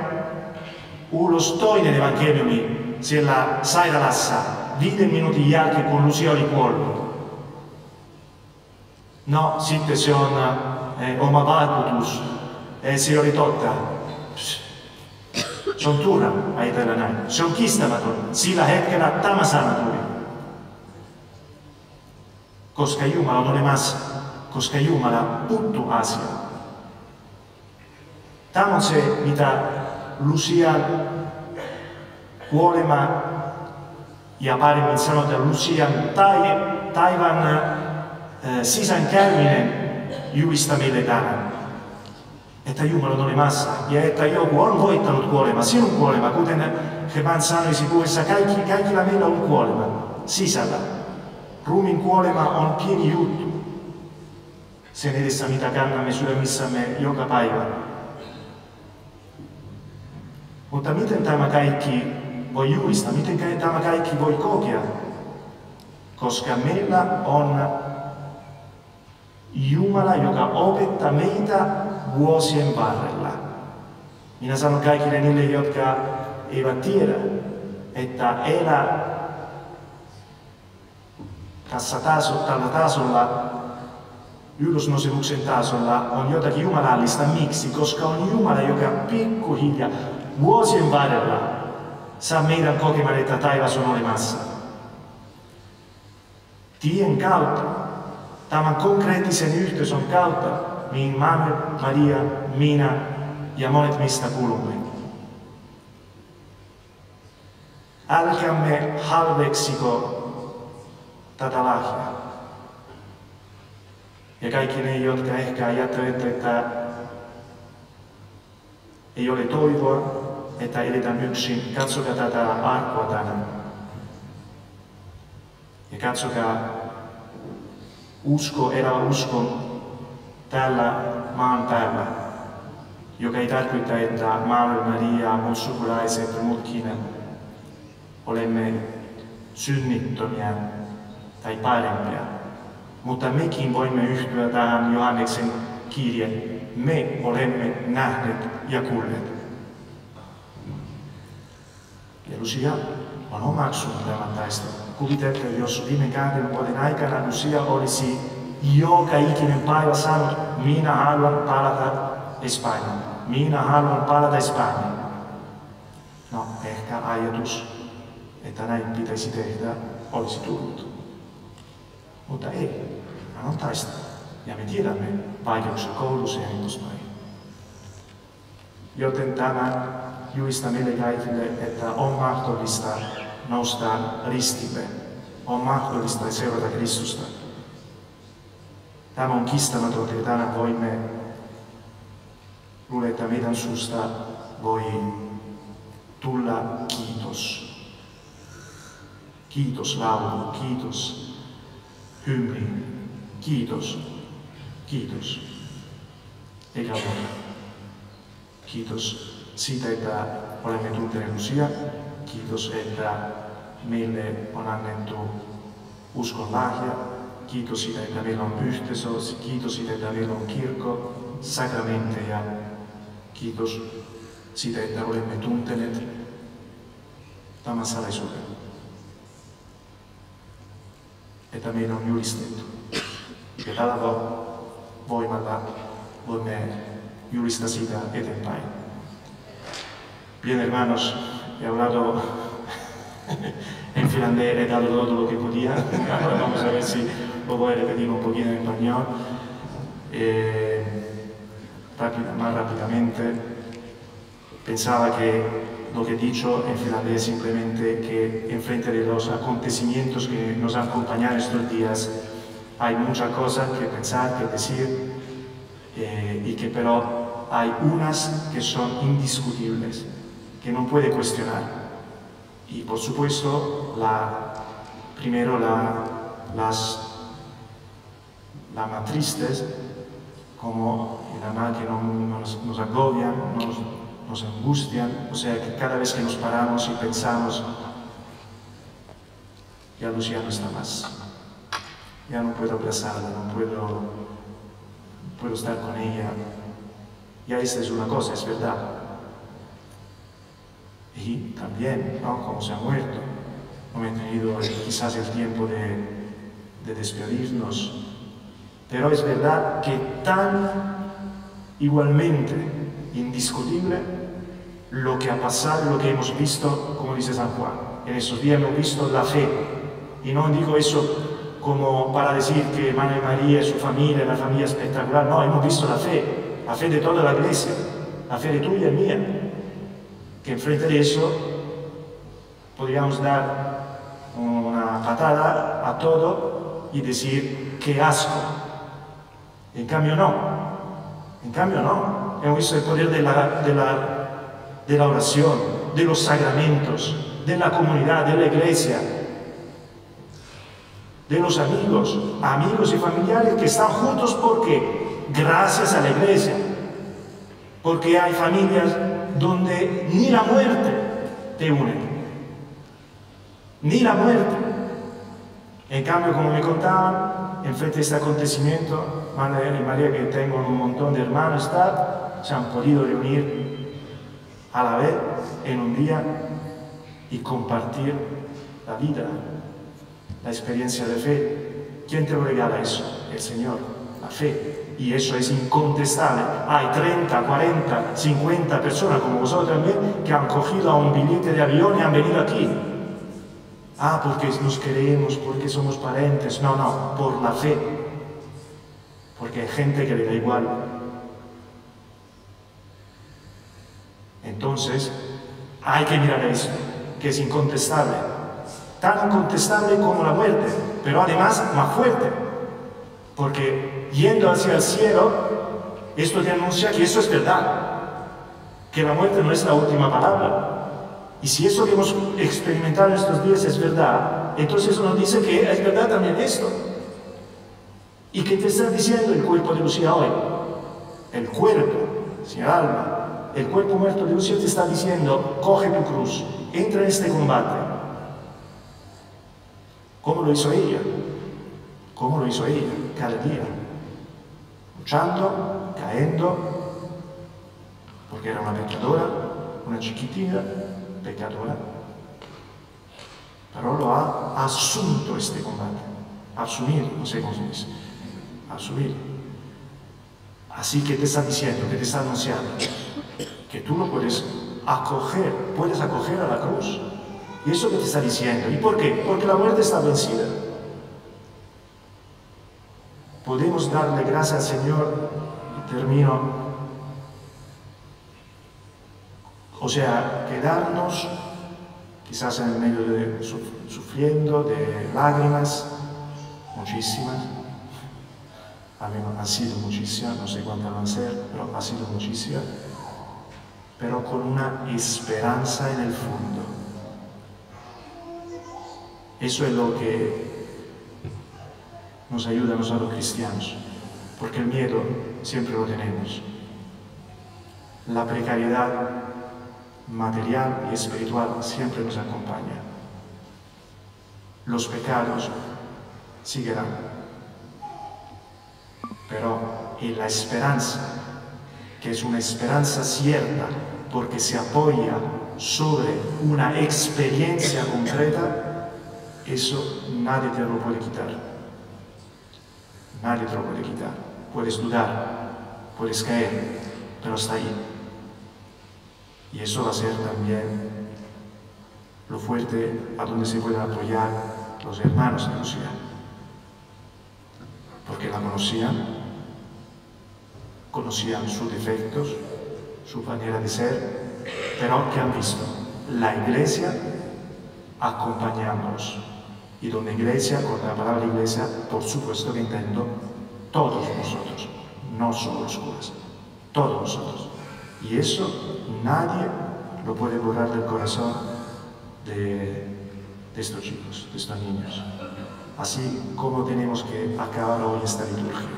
ulos toinen evankeliumi siellä sairaalassa 5 minuutin jälkeen, kun Lucia oli kuollut. No, sitten se on oma vaikutus. Se oli totta. Se on turha ajatella näin. Se on kiistämätön. Sillä hetkellä tämä sana tuli. Koska Jumala on olemassa. Koska Jumala puuttuu asiaan. Tämä on se, mitä Lucian kuolema ja paremmin sanotaan Lucian taivaan sisäänkäyminen julistaa meille tänään. Että Jumala on olemassa ja että joku on voittanut kuolema. Sinun kuolema, kuten Heban sanoisi puheessa, kaikilla meillä on kuolema sisällä. Ruumiin kuolema on pieni juttu. Sen edessä, mitä kannamme sydämissämme joka päivä. Mutta miten tämä kaikki voi julistaa? Miten tämä kaikki voi kokea? Koska meillä on Jumala, joka opettaa meitä vuosien varrella. Minä sanon kaikille niille, jotka eivät tiedä, että elää tällä tasolla, ylösnousemuksen tasolla on jotakin jumalallista. Miksi? Koska on Jumala, joka pikkuhiljaa vuosien varrella saa meidän kokemaan, että taivas on olemassa. Tien kautta, tämän konkreettisen yhteisön kautta, mihin Maria, minä ja monet mistä kuulumme. Älkäämme halveksiko tätä lahjaa. Ja kaikki ne, jotka ehkä ajattelevat, että ei ole toivoa, että eletään yksin, katsokaa tätä arkua tänään. Ja katsokaa elävä uskon tällä maan päällä, joka ei tarkoita, että Maria, mun sukulaiset ja muutkin olemme synnittömiä tai parempia. Mutta mekin voimme yhtyä tähän Johanneksen kirjeen. Me olemme nähneet ja kuulleet. Ja Lucia on omaksunut tämän taistelun. Kuvitelkaa, jos viime 2 vuoden aikana Lucia olisi joka ikinen päivä sanonut, minä haluan palata Espanjaan. Minä haluan palata Espanjaan. No, ehkä ajatus, että näin pitäisi tehdä, olisi tullut. Mutta ei. Hän on taistellut. Ja me tiedämme vaikeuksia koulussa ja niin poispäin. Joten tämä julistaa meille kaikille, että on mahdollista nousta ristille. On mahdollista seurata Kristusta. Tämä on kiistamatonta ja tänään voimme luulla, että meidän suusta voi tulla kiitos. Kiitos laulu, kiitos hymni, kiitos, kiitos. Eikä muuta. Kiitos siitä, että olemme tunteneet Lucia. Kiitos, että meille on annettu uskon lahja. Kiitos siitä, että meillä on yhteisö. Kiitos siitä, että meillä on kirkko, sakramentteja. Kiitos siitä, että olemme tunteneet tämän salaisuuden. Että meillä on julistettu. Ja tällä voimalla voimme julistaa sitä eteenpäin. Bien hermanos, he hablado en finlandés, he dado todo lo que podía. Ahora vamos a ver si lo voy a repetir un poquito en español. Más rápidamente. Pensaba que lo que he dicho en finlandés es simplemente que enfrente de los acontecimientos que nos han acompañado estos días hay muchas cosas que pensar, que decir, y que pero hay unas que son indiscutibles, que no puede cuestionar. Y por supuesto, primero las más tristes, como la más que nos agobian, nos angustian, o sea que cada vez que nos paramos y pensamos, ya Lucia no está más, ya no puedo abrazarla, no puedo estar con ella, ya esta es una cosa, es verdad. Y también, ¿no? Como se ha muerto, no he tenido quizás el tiempo de despedirnos, pero es verdad que tan igualmente indiscutible lo que ha pasado, lo que hemos visto, como dice San Juan. En esos días hemos visto la fe. Y no digo eso como para decir que María y su familia, la familia espectacular. No, hemos visto la fe de toda la iglesia, la fe de tuya y mía. Que enfrente de eso podríamos dar una patada a todo y decir qué asco. En cambio no. Hemos visto el poder de la oración, de los sacramentos, de la comunidad, de la iglesia, de los amigos y familiares que están juntos porque gracias a la iglesia, porque hay familias donde ni la muerte te une, ni la muerte. En cambio, como me contaban, enfrente de este acontecimiento, Manuel y María, que tengo un montón de hermanos, se han podido reunir a la vez en un día y compartir la vida, la experiencia de fe. ¿Quién te lo regala eso? El Señor, la fe. Y eso es incontestable. Hay 30, 40, 50 personas como vosotros también que han cogido un billete de avión y han venido aquí. Ah, porque nos queremos, porque somos parientes. No, no, por la fe. Porque hay gente que le da igual. Entonces, hay que mirar esto, que es incontestable. Tan incontestable como la muerte, pero además más fuerte. Porque yendo hacia el cielo, esto te anuncia que eso es verdad. Que la muerte no es la última palabra. Y si eso que hemos experimentado estos días es verdad, entonces eso nos dice que es verdad también esto. ¿Y qué te está diciendo el cuerpo de Lucía hoy? El cuerpo, sin alma. El cuerpo muerto de Lucía te está diciendo, coge tu cruz, entra en este combate. ¿Cómo lo hizo ella? ¿Cómo lo hizo ella? Cada día. Luchando, cayendo, porque era una pecadora, una chiquitina pecadora. Pero lo ha asumido este combate. Asumido, no sé cómo se dice. Asumido. Así que te está diciendo, que te está anunciando, que tú lo puedes acoger a la cruz. Y eso que te está diciendo. ¿Y por qué? Porque la muerte está vencida. Podemos darle gracias al Señor, y termino, o sea, quedarnos quizás en el medio de sufriendo, de lágrimas, muchísimas. A mí han sido muchísimas, no sé cuántas van a ser, pero ha sido muchísimas. Pero con una esperanza en el fondo. Eso es lo que nos ayuda a nosotros cristianos, porque el miedo siempre lo tenemos. La precariedad material y espiritual siempre nos acompaña. Los pecados seguirán, pero en la esperanza, que es una esperanza cierta, porque se apoya sobre una experiencia concreta, eso nadie te lo puede quitar. Nadie te lo puede quitar. Puedes dudar, puedes caer, pero está ahí. Y eso va a ser también lo fuerte a donde se pueden apoyar los hermanos de Lucía. Porque la conocían sus defectos, su manera de ser, pero que han visto la Iglesia acompañándolos. Y donde iglesia, con la palabra iglesia, por supuesto que entiendo todos nosotros, no solo los curas, todos nosotros. Y eso nadie lo puede borrar del corazón de estos chicos, de estos niños. Así como tenemos que acabar hoy esta liturgia,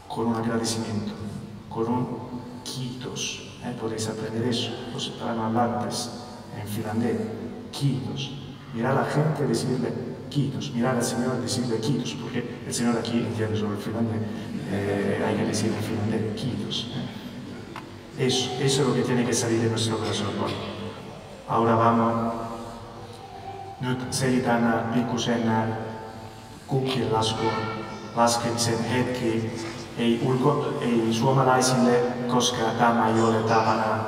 con un agradecimiento, con un kiitos. Podéis aprender eso, los hispanohablantes en finlandés, kiitos. Mirar a la gente y decirle kiitos, mirar al Señor y decirle kiitos, porque el Señor aquí entiende sobre el finlandés, hay que decir en finlandés kiitos. Eso es lo que tiene que salir de nuestro corazón hoy. Ahora vamos, nyt selitän pikkusen kukkien laskemisen hetki, ei suomalaisille, koska tämä ei ole tavana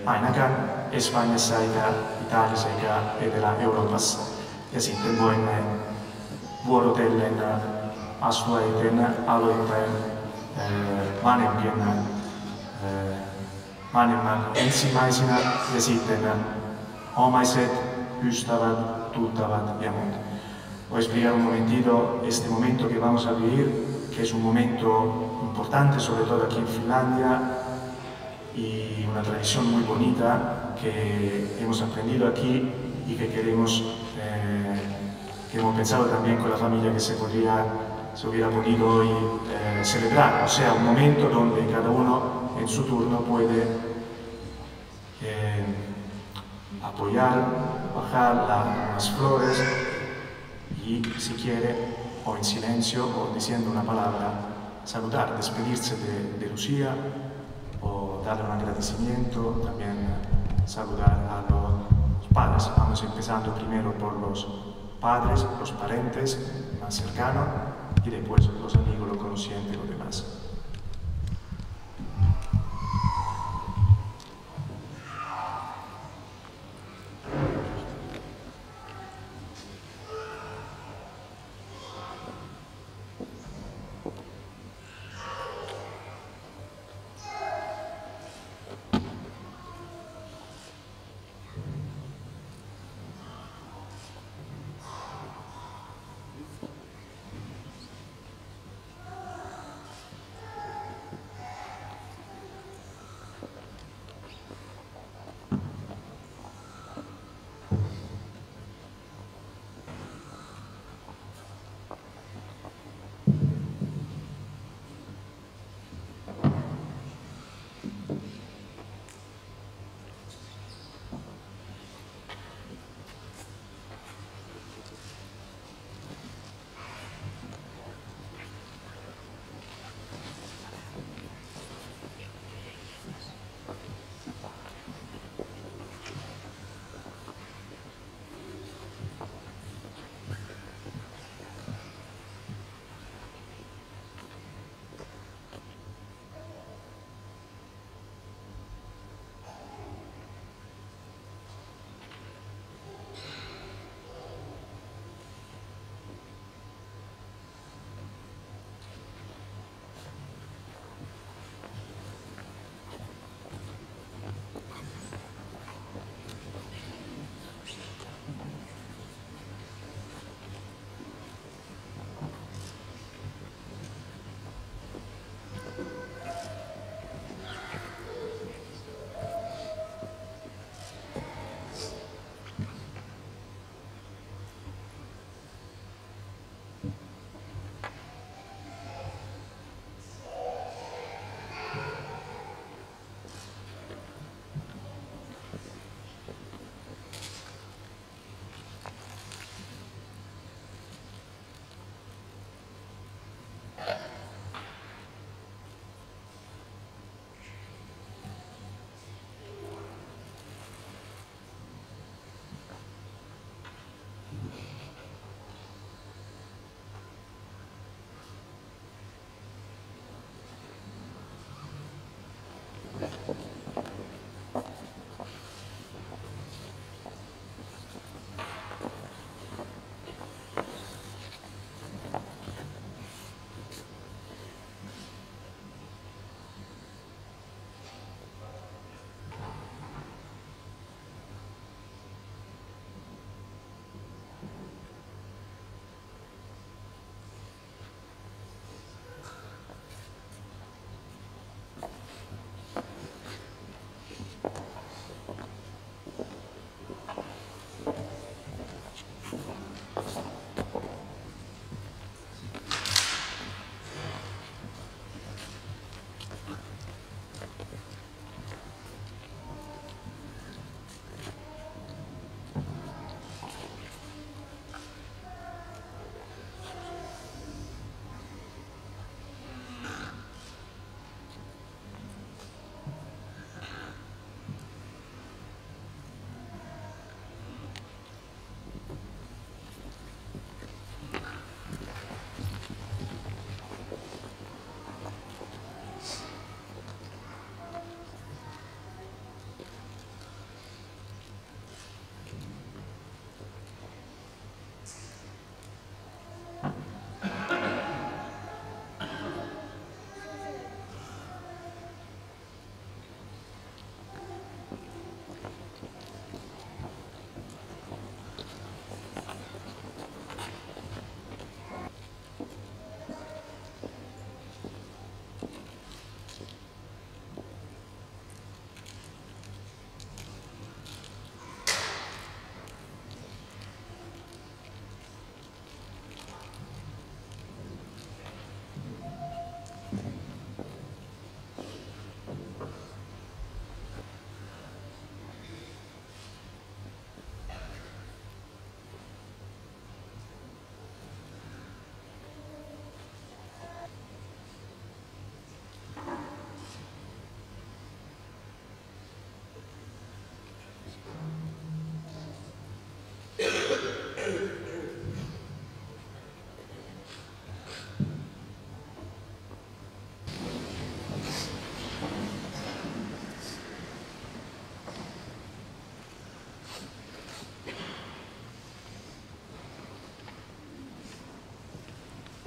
ainakaan Espanjassa eikä Italiassa eikä Etelä-Euroopassa. Ja sitten voimme vuorotellen astueiden aloitteen vanhemman ensimmäisenä ja sitten omaiset, ystävät, tuttavat ja muut. Voy a explicar un momentito este momento que vamos a vivir, que es un momento importante, sobre todo aquí en Finlandia, y una tradición muy bonita que hemos aprendido aquí y que queremos, que hemos pensado también con la familia que se hubiera podido hoy celebrar. O sea, un momento donde cada uno en su turno puede apoyar, bajar las flores y si quiere, o en silencio o diciendo una palabra, saludar, despedirse de Lucía o darle un agradecimiento, también saludar a los padres. Vamos empezando primero por los padres, los parientes más cercanos y después los amigos, los conocientes y los demás.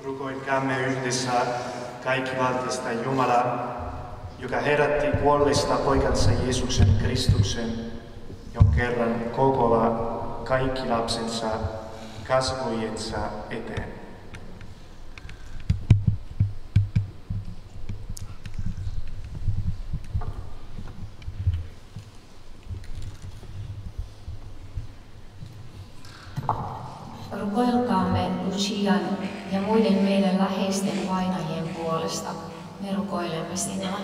Rukoilkaamme yhdessä kaikkivaltiasta Jumalaa, joka herätti kuolleista poikansa Jeesuksen Kristuksen, jonka kerran kokoaa kaikki lapsensa kasvojensa eteen. Rukoilkaamme Lucian ja muiden meidän läheisten vainajien puolesta. Me rukoilemme sinua.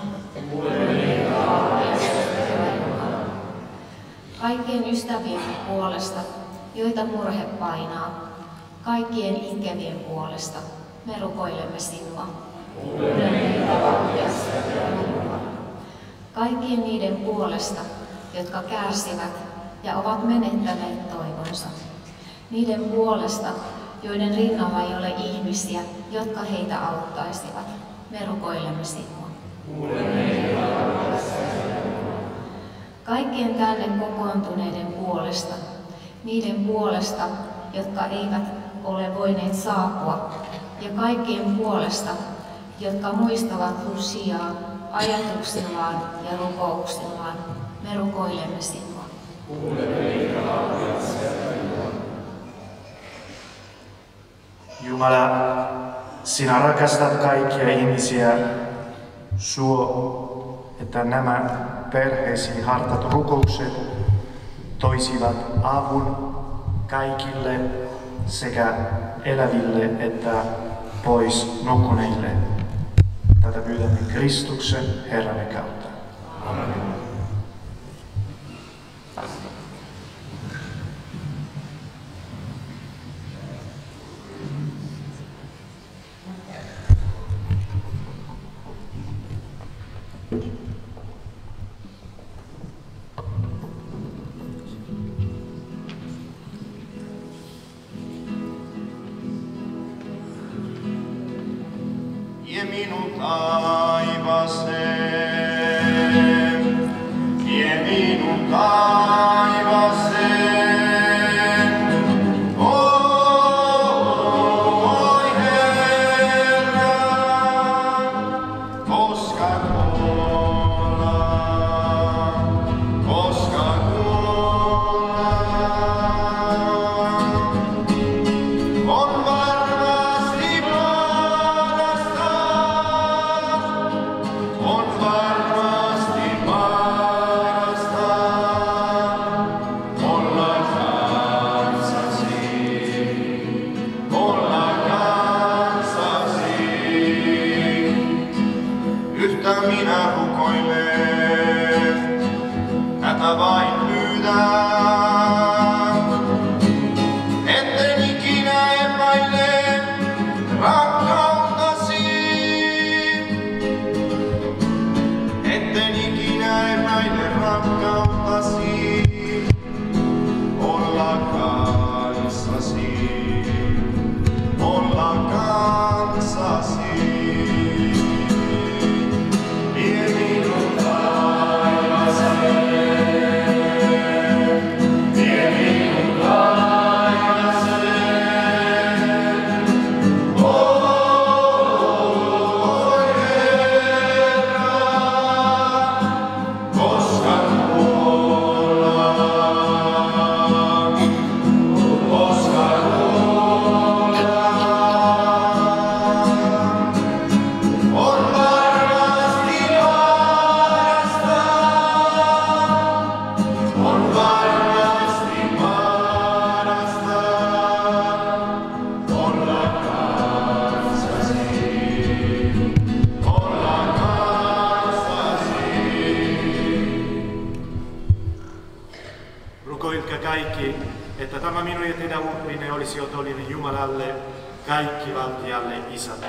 Kaikkien ystäviemme puolesta, joita murhe painaa. Kaikkien itkevien puolesta. Me rukoilemme sinua. Kaikkien niiden puolesta, jotka kärsivät ja ovat menettäneet toivonsa. Niiden puolesta, joiden rinnalla ei ole ihmisiä, jotka heitä auttaisivat. Me rukoilemme sinua. Kaikkien tänne kokoontuneiden puolesta, niiden puolesta, jotka eivät ole voineet saapua, ja kaikkien puolesta, jotka muistavat Luciaa ajatuksillaan ja rukouksillaan. Me rukoilemme sinua. Jumala, sinä rakastat kaikkia ihmisiä, suo, että nämä perheesi hartat rukoukset toisivat avun kaikille sekä eläville että pois nukkuneille. Tätä pyydämme Kristuksen Herramme kautta. Amen. Vie minut taivaseen, oi Herra, koska on varmasti parasta, on varmasti parasta olla kanssasi, olla kanssasi. Yhtä minä rukoilen, tätä vain pyydän. Etten ikinä epäile rakkautasi, etten ikinä epäile rakkautasi, olla kanssasi, olla kanssasi. Vie minut taivaseen, vie minut taivaseen, oi Herra, koska kuollaan, koska kuollaan, on varmasti parasta, on varmasti parasta olla kanssasi, olla kanssasi. Rukoilkaa kaikki, että tämä minun ja teidän uhrinen olisi otollinen Jumalalle, kaikkivaltialle Isälle.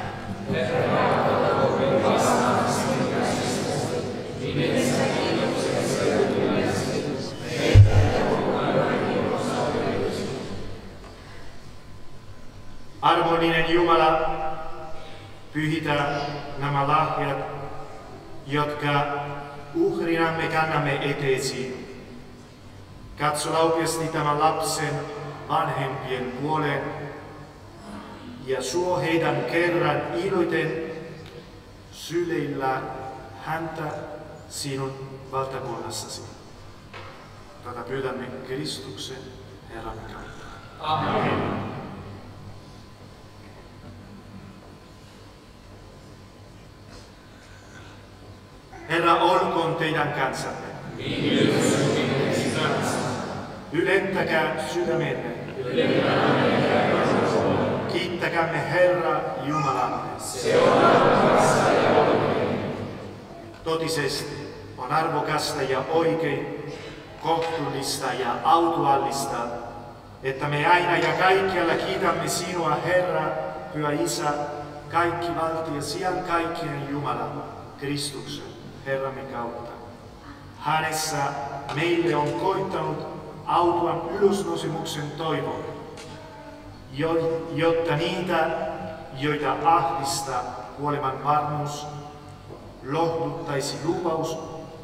Armollinen Jumala, pyhitä nämä lahjat, jotka uhrinamme kannamme eteesi. Katso laupeasti tämän lapsen vanhempien puoleen ja suo heidän kerran iloiten syleillä häntä sinun valtakunnassasi. Tätä pyydämme Kristuksen Herran kautta. Amen. Herra olkoon teidän kanssanne. Ylentäkää sydämenne. Kiittäkäämme Herra Jumalamme. Totisesti on arvokasta ja oikein, kohtuullista ja autuallista, että me aina ja kaikkialla kiitämme sinua, Herra, Pyhä Isä, kaikki valtias ja kaikkien Jumala, Kristuksen, Herramme kautta. Hänessä meille on koittanut autuan ylösnousemuksen toivo, jotta niitä, joita ahdistaa kuoleman varmuus, lohduttaisi lupaus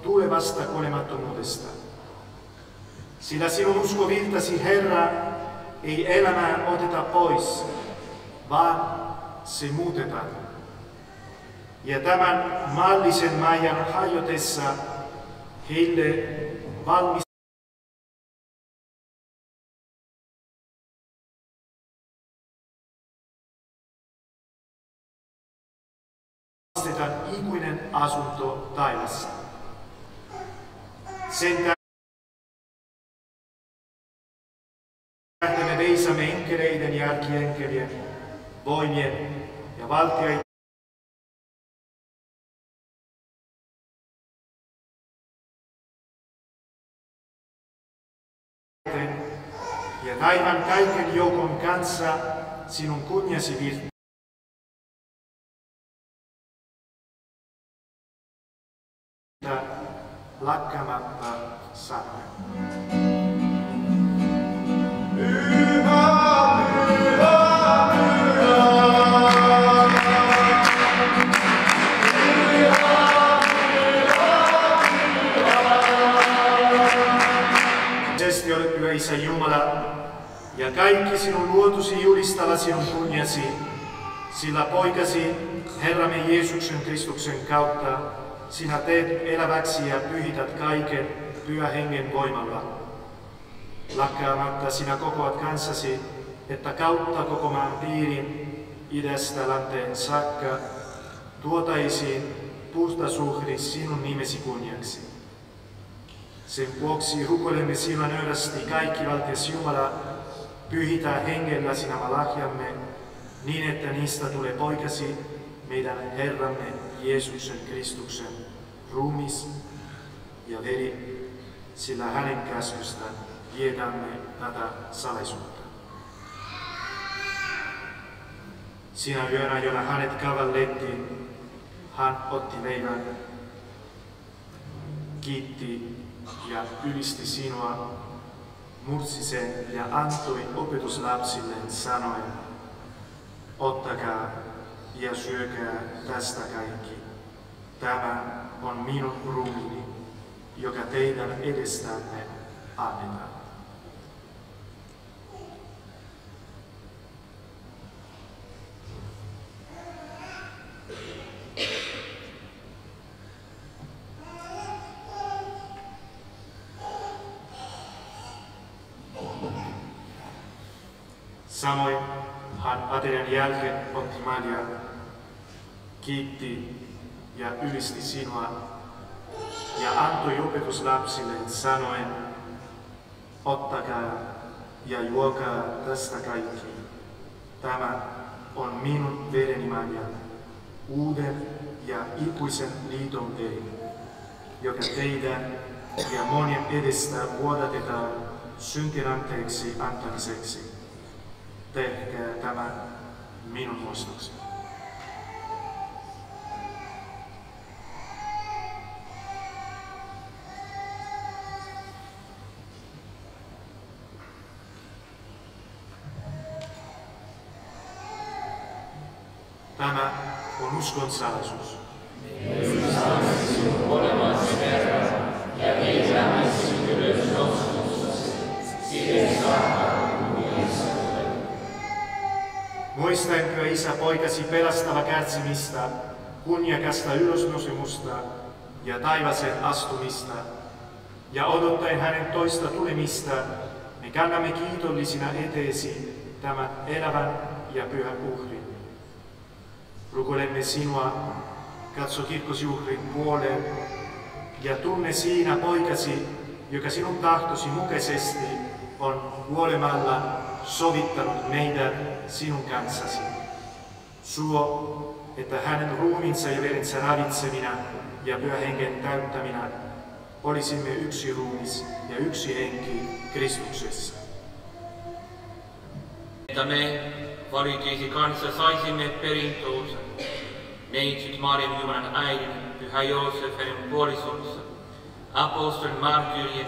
tulevasta kuolemattomuudesta. Sillä sinun uskoviltasi, Herra, ei elämää oteta pois, vaan se muutetaan. Ja tämän maallisen maailman hajotessa heille valmistetaan ikuinen asunto taivassa. Sen tähden me veisamme enkeleiden ja arkkienkelien, voimien ja valtioiden ja taivaan kaiken joukon kanssa sinun kunniasi virtaan. Lakkaamatta sanoen. Olet Pyhä Isä Jumala, ja kaikki sinun luotusi julistava sinun kunniasi, sillä poikasi Herramme Jeesuksen Kristuksen kautta sinä teet eläväksi ja pyhität kaiken Pyhän Hengen voimalla. Lakkaamatta sinä kokoat kansasi, että kautta koko maan piirin idästä länteen saakka tuotaisiin puhdas uhri sinun nimesi kunniaksi. Sen vuoksi rukoilemme sinua nöyrästi kaikki valtias Jumala, pyhitä hengelläsi nämä lahjamme, niin että niistä tulee poikasi meidän Herramme Jeesuksen Kristuksen ruumis ja veri, sillä hänen käskystään vietämme tätä salaisuutta. Sinä yönä, jona hänet kavallettiin, hän otti leivän, kiitti ja ylisti sinua, mursi sen ja antoi opetuslapsilleen sanoen, ottakaa ja syökää tästä kaikki. Tämä on minun ruumiini, joka teidän edestänne annetaan. Samoin hän aterian jälkeen otti Marian, kiitti ja ylisti sinua ja antoi opetuslapsille sanoen, ottakaa ja juokaa tästä kaikki. Tämä on minun vereni Marian, uuden ja ikuisen liiton veri, joka teidän ja monien edestä vuodatetaan syntien anteeksi antamiseksi. Tehkää tämä minun muistokseni. Tämä on uskon salaisuus. Muistanko, Isä, poikasi pelastava kärsimistä, kunniakasta ylösnousemusta ja taivaaseen astumista, ja odottaen hänen toista tulemista, me kannamme kiitollisina eteesi tämän elävän ja pyhän uhrin. Rukoilemme sinua, katso kirkkosi uhrin puoleen, ja tunne siinä poikasi, joka sinun tahtosi mukaisesti on kuolemalla sovittanut meidät sinun kanssasi. Suo, että hänen ruumiinsa ja verensä ravitsemina ja pyhän hengen täyttäminä olisimme yksi ruumis ja yksi henki Kristuksessa. Että me valitsisi kanssa saisimme perintönsä. Neitsyt Marian Jumalan äidin, Pyhä Joosef hänen puolisonsa, apostolin martyyrien,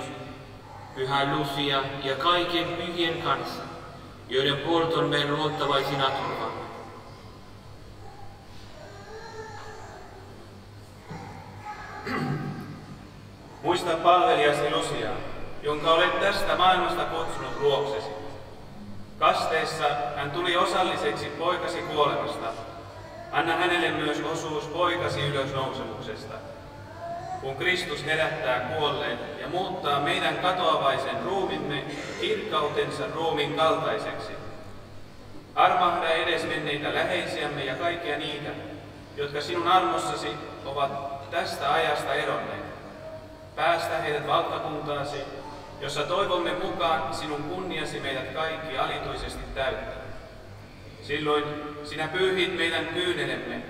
Pyhä Lucia ja kaiken pyhien kanssa, joiden puolton me luottavaisina turvaamme. Muista palvelijasi Lucia, jonka olet tästä maailmasta kutsunut luoksesi. Kasteessa hän tuli osalliseksi poikasi kuolemasta. Anna hänelle myös osuus poikasi ylösnousemuksesta. Kun Kristus herättää kuolleen ja muuttaa meidän katoavaisen ruumimme kirkkautensa ruumiin kaltaiseksi. Armahda edesmenneitä läheisiämme ja kaikkia niitä, jotka sinun armossasi ovat tästä ajasta eronneet. Päästä heidät valtakuntaasi, jossa toivomme mukaan sinun kunniasi meidät kaikki alituisesti täyttää. Silloin sinä pyyhit meidän kyynelemme,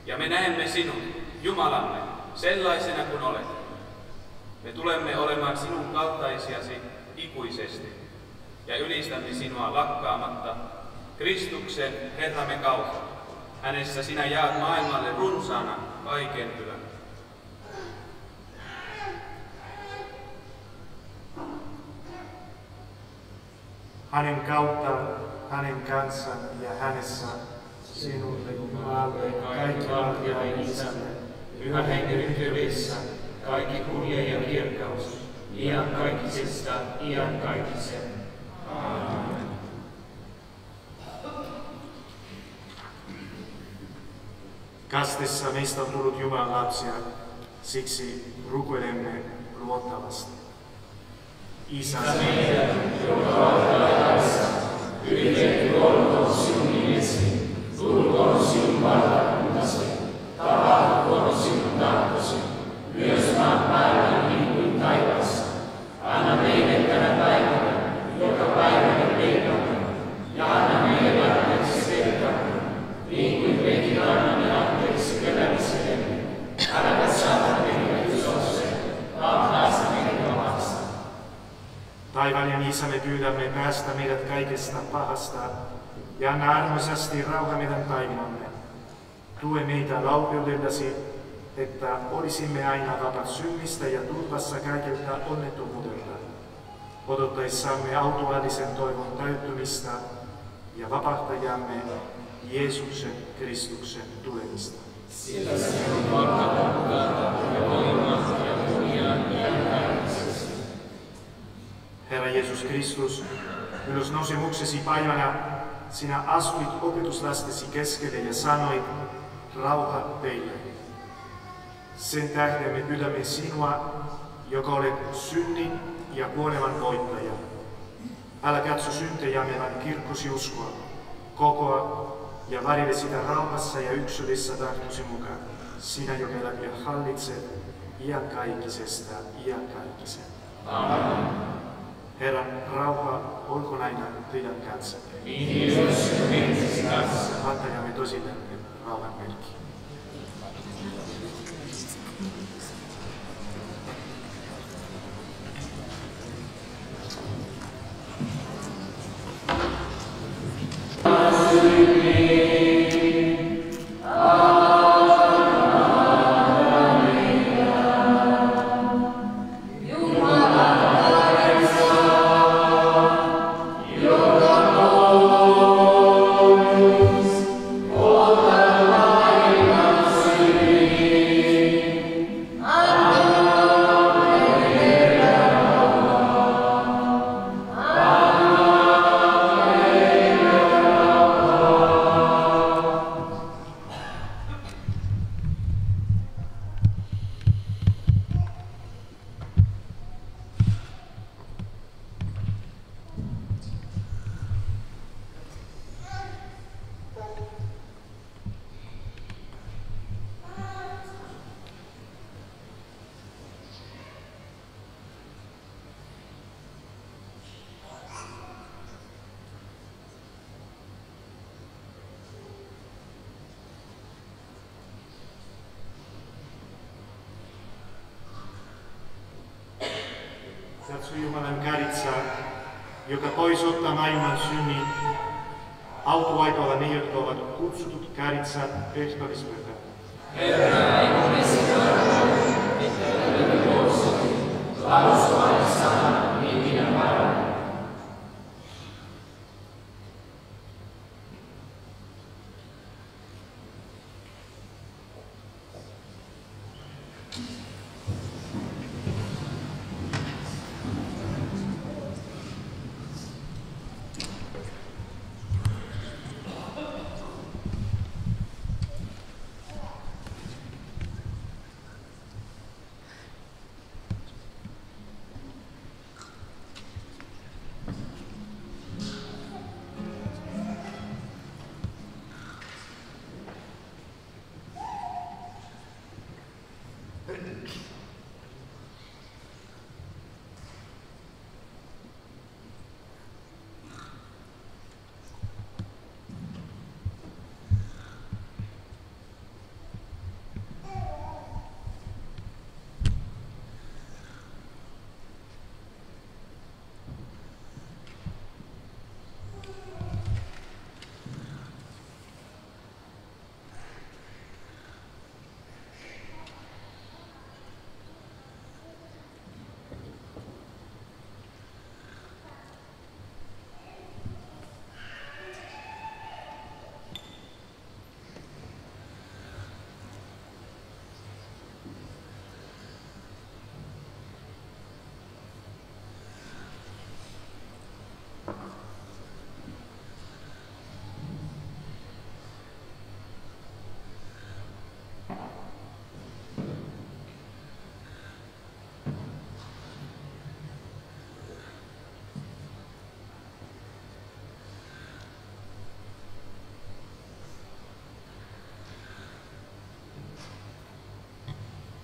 ja me näemme sinut, Jumalamme, sellaisena kuin olet. Me tulemme olemaan sinun kaltaisiasi ikuisesti, ja ylistämme sinua lakkaamatta, Kristuksen Herramme kautta. Hänessä sinä jaat maailmalle runsaana kaiken hyvän. Hänen kauttaan, hänen kanssaan ja hänessä sinulle Jumalalle kaikki valtioiden Isälle, Pyhän Hengen yhteydessä, kaikki kunnia ja kirkkaus, iankaikkisesta iankaikkiseen. Amen. Kastessa meistä on tullut Jumalan lapsia, siksi rukoilemme luottavasti. Isä meidän, joka olet taivaissa, pyhitetty olkoon sinun nimesi, tulkoon sinun valtakuntasi, tapahtukoon sinun tahtosi, myös maan päällä niin kuin taivaassa. Anna meille tänä päivänä, joka päivänä leipämme, ja anna meille anteeksi velkamme, niin kuin mekin annamme anteeksi velallisiemme. Äläkä saata meitä kysokseen, vaan päästä meitä omasta. Taivaan Isä, me pyydämme päästä meidät kaikesta pahasta ja anna armoisasti rauha meidän taivaamme. Tue meitä laupeudellasi, että olisimme aina vapaat synnistä ja turvassa kaikelta onnettomuudelta, odottaessamme autuaallisen toivon täyttymistä ja vapahtajamme Jeesuksen Kristuksen tulemista. Sillä se on valtakunta ja voima ja kunnia iankaikkisesti. Herra Jeesus Kristus, ylösnousemuksesi päivänä sinä astuit opetuslastesi keskelle ja sanoit, rauha teille. Sen tähden me pyydämme sinua, joka olet synnin ja kuoleman voittaja. Älä katso syntejämme, vaan kirkkosi uskoa, kokoa ja varjele sitä rauhassa ja yksyydessä tahtosi mukaan. Sinä, joka elät ja hallitset iankaikkisesta iankaikkiseen. Amen. Herran rauha olkoon aina teidän kanssanne. Niin myös henkesi kanssa. Antajamme tosillemme rauhan merkki. Oh, Katso Jumalan käditsä, joka pois ottaa maailman synnin. Autu aitoilla ne, jotka ovat kutsutut käditsä ehtollisvyötä. Herra, imunesi karvoin, että olemme luossani, lausuvainen sana, niin minä parannan.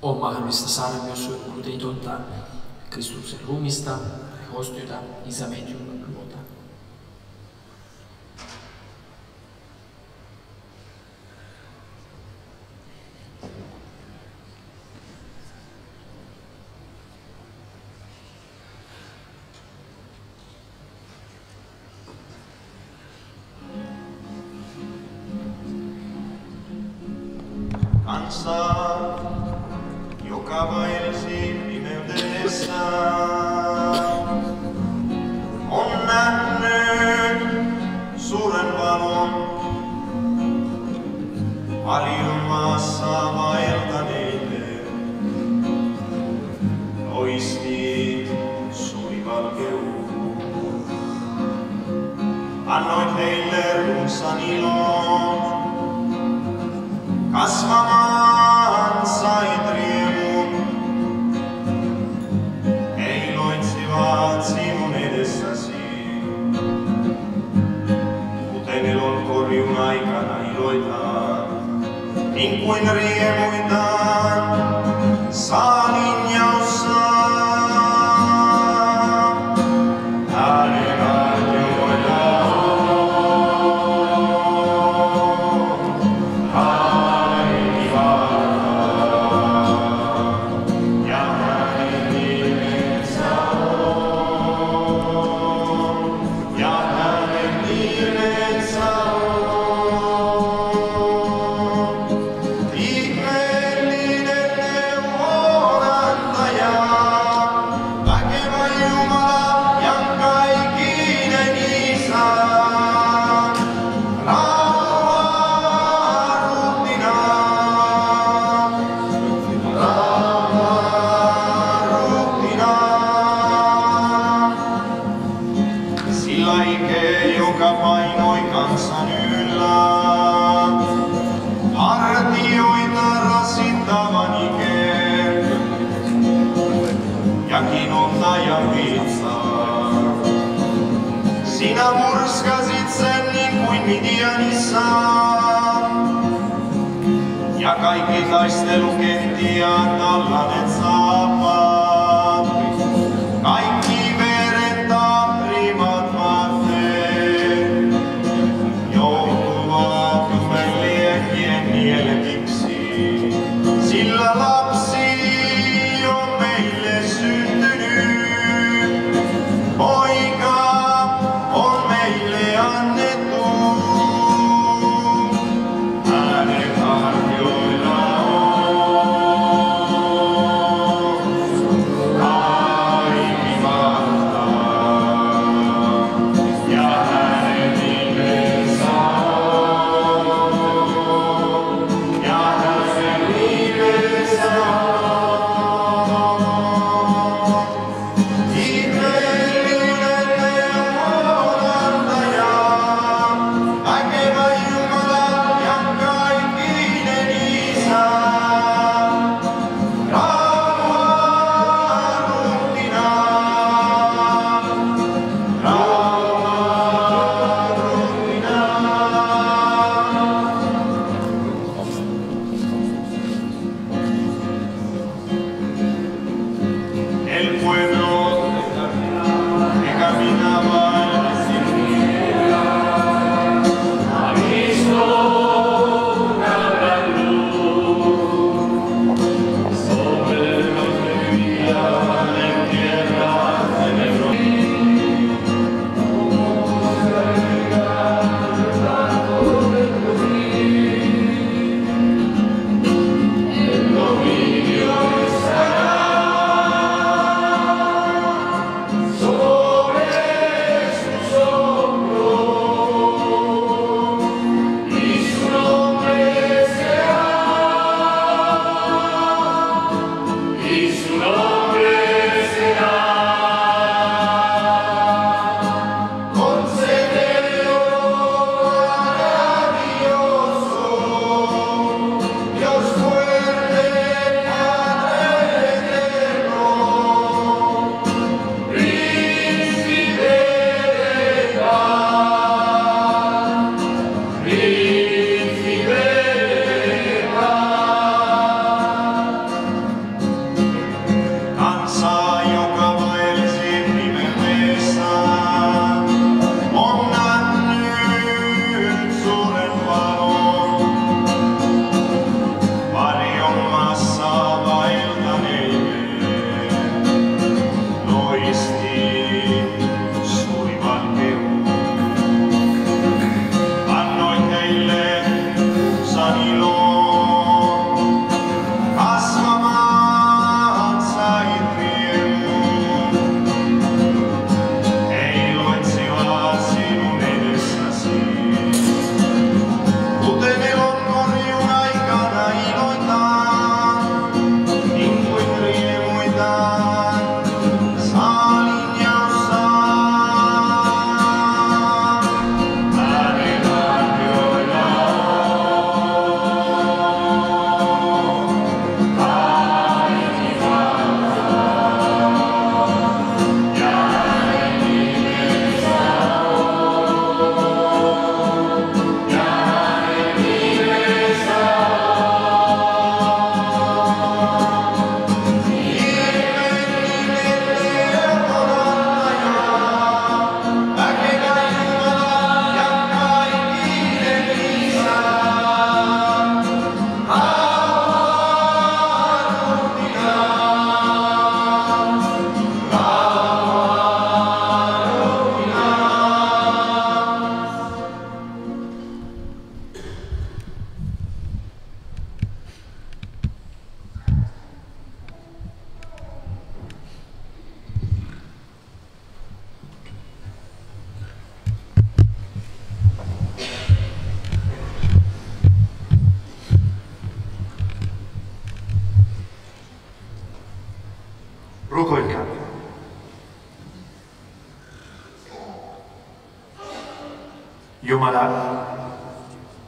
On mahdollista saada myös gluteetonta Kristuksen ruumista, hostiota Isä meidän luota. Kansa, joka vaelsi pimeydessä, on nähnyt suuren valon. Paljon maassa vaeltaneille loisti suuri valkeus. Annoit heille runsaan ilon, kasvamaan sait riemun. He iloitsivat sinun edessäsi, kuten elon korjun aikana iloitaan, niin kuin riemuitaan saalin jaossa. Hänen arvioidaan sinä murskasit sen niin kuin Midianissa, ja kaikki taistelukehtiät allanet saapaat. Kaikki veren taprimat vaatteet joutuvat jumeliekkien nielemiksi, sillä lapsi on meille syntynyt. Jumala,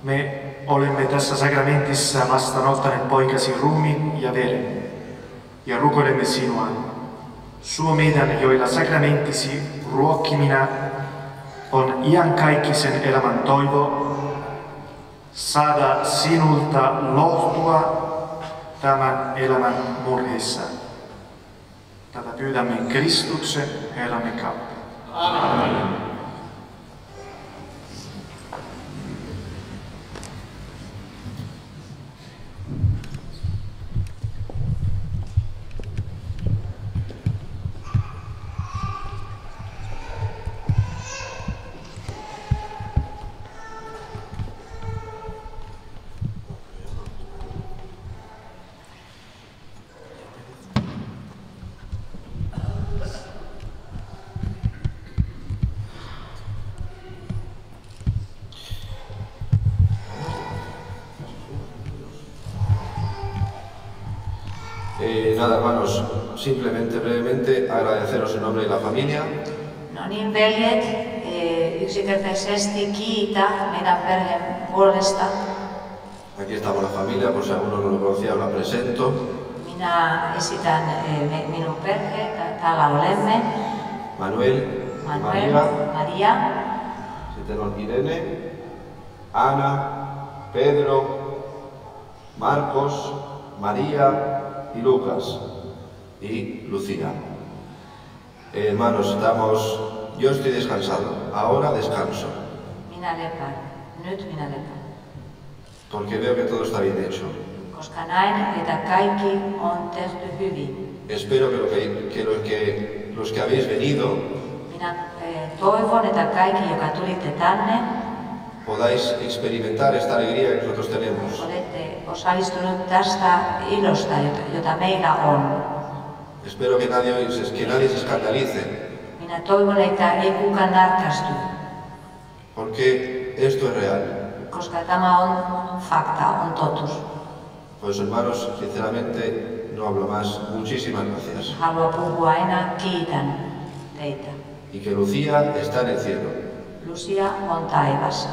me olemme tässä sakramentissa vastaanottaneet poikasi ruumiin ja veren, ja rukoilemme sinua. Suo meidän, joilla sakramenttisi ruokkimina on iankaikkisen elämän toivo, saada sinulta lohtua tämän elämän murheissa. Tätä pyydämme Kristuksen Herramme kautta. Amen. Nada, hermanos, simplemente, brevemente, agradeceros en nombre de la familia. No niin, veljet, yksinkertaisesti kiitä meidän perheen puolesta. Aquí estamos la familia, por si alguno no lo conocía, os la presento. Minä esitän minun perhe, täällä olemme. Manuel, Maria. Sitten on Irene, Ana, Pedro, Marcos, María y Lucas y Lucía. Hermanos, yo estoy descansado, ahora descanso. Minä lepään, nyt minä lepään. Porque veo que todo está bien hecho. Koska näin, että kaikki on tehty hyvin. Espero que los que habéis venido Minä toivon, että kaikki, jotka tulitte tänne, podáis experimentar esta alegría que nosotros tenemos. Olette osallistunut tästä ilosta, jota meillä on. Espero que nadie se escandalice. Minä toivon, että ei kukaan närkästy. Porque esto es real. Koska tämä on fakta, on totuus. Pues hermanos, sinceramente, no hablo más. Muchísimas gracias. Haluan puhua aina, kiitän teitä. Y que Lucía está en el cielo. Lucia on taivassa.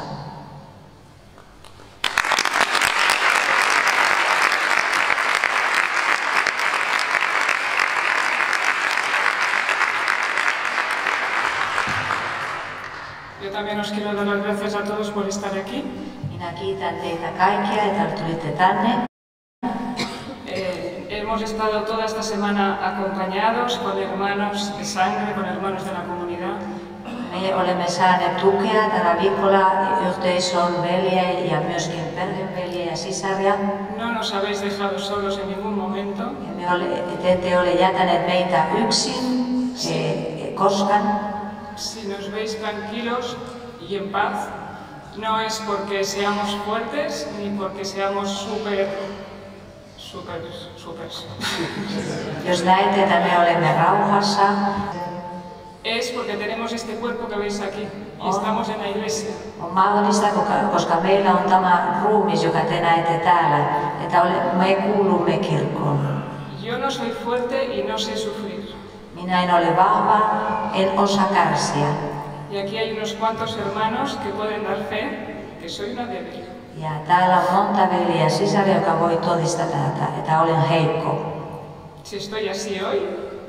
Yo también os quiero dar las gracias a todos por estar aquí. Minä kiitän teitä kaikkia, että tulitte tänne. Hemos estado toda esta semana acompañados con hermanos de sangre, con hermanos de la comunidad. Me olemme saaneet tukea tällä viikolla yhteisön veljiä ja myöskin perheveljiä ja sisaria. No nos habéis dejado solos en ningún momento. Te ette ole jätäneet meitä yksin koskaan. Si nos veis tranquilos y en paz, no es porque seamos fuertes ni porque seamos súper. Jos näette, että me olemme rauhassa, es porque tenemos este cuerpo que veis aquí y estamos en la iglesia. On mahdollista, koska meillä on tämä ruumis, joka te näette täällä, että me kuulumme kirkkoon. Yo no soy fuerte y no sé sufrir. Minä en ole vahva, en osaa kärsiä. Y aquí hay unos cuantos hermanos que pueden dar fe que soy una débil. Ja täällä on monta veljeä ja sisaria, joka voi todistaa tätä, että olen heikko. Si estoy así hoy,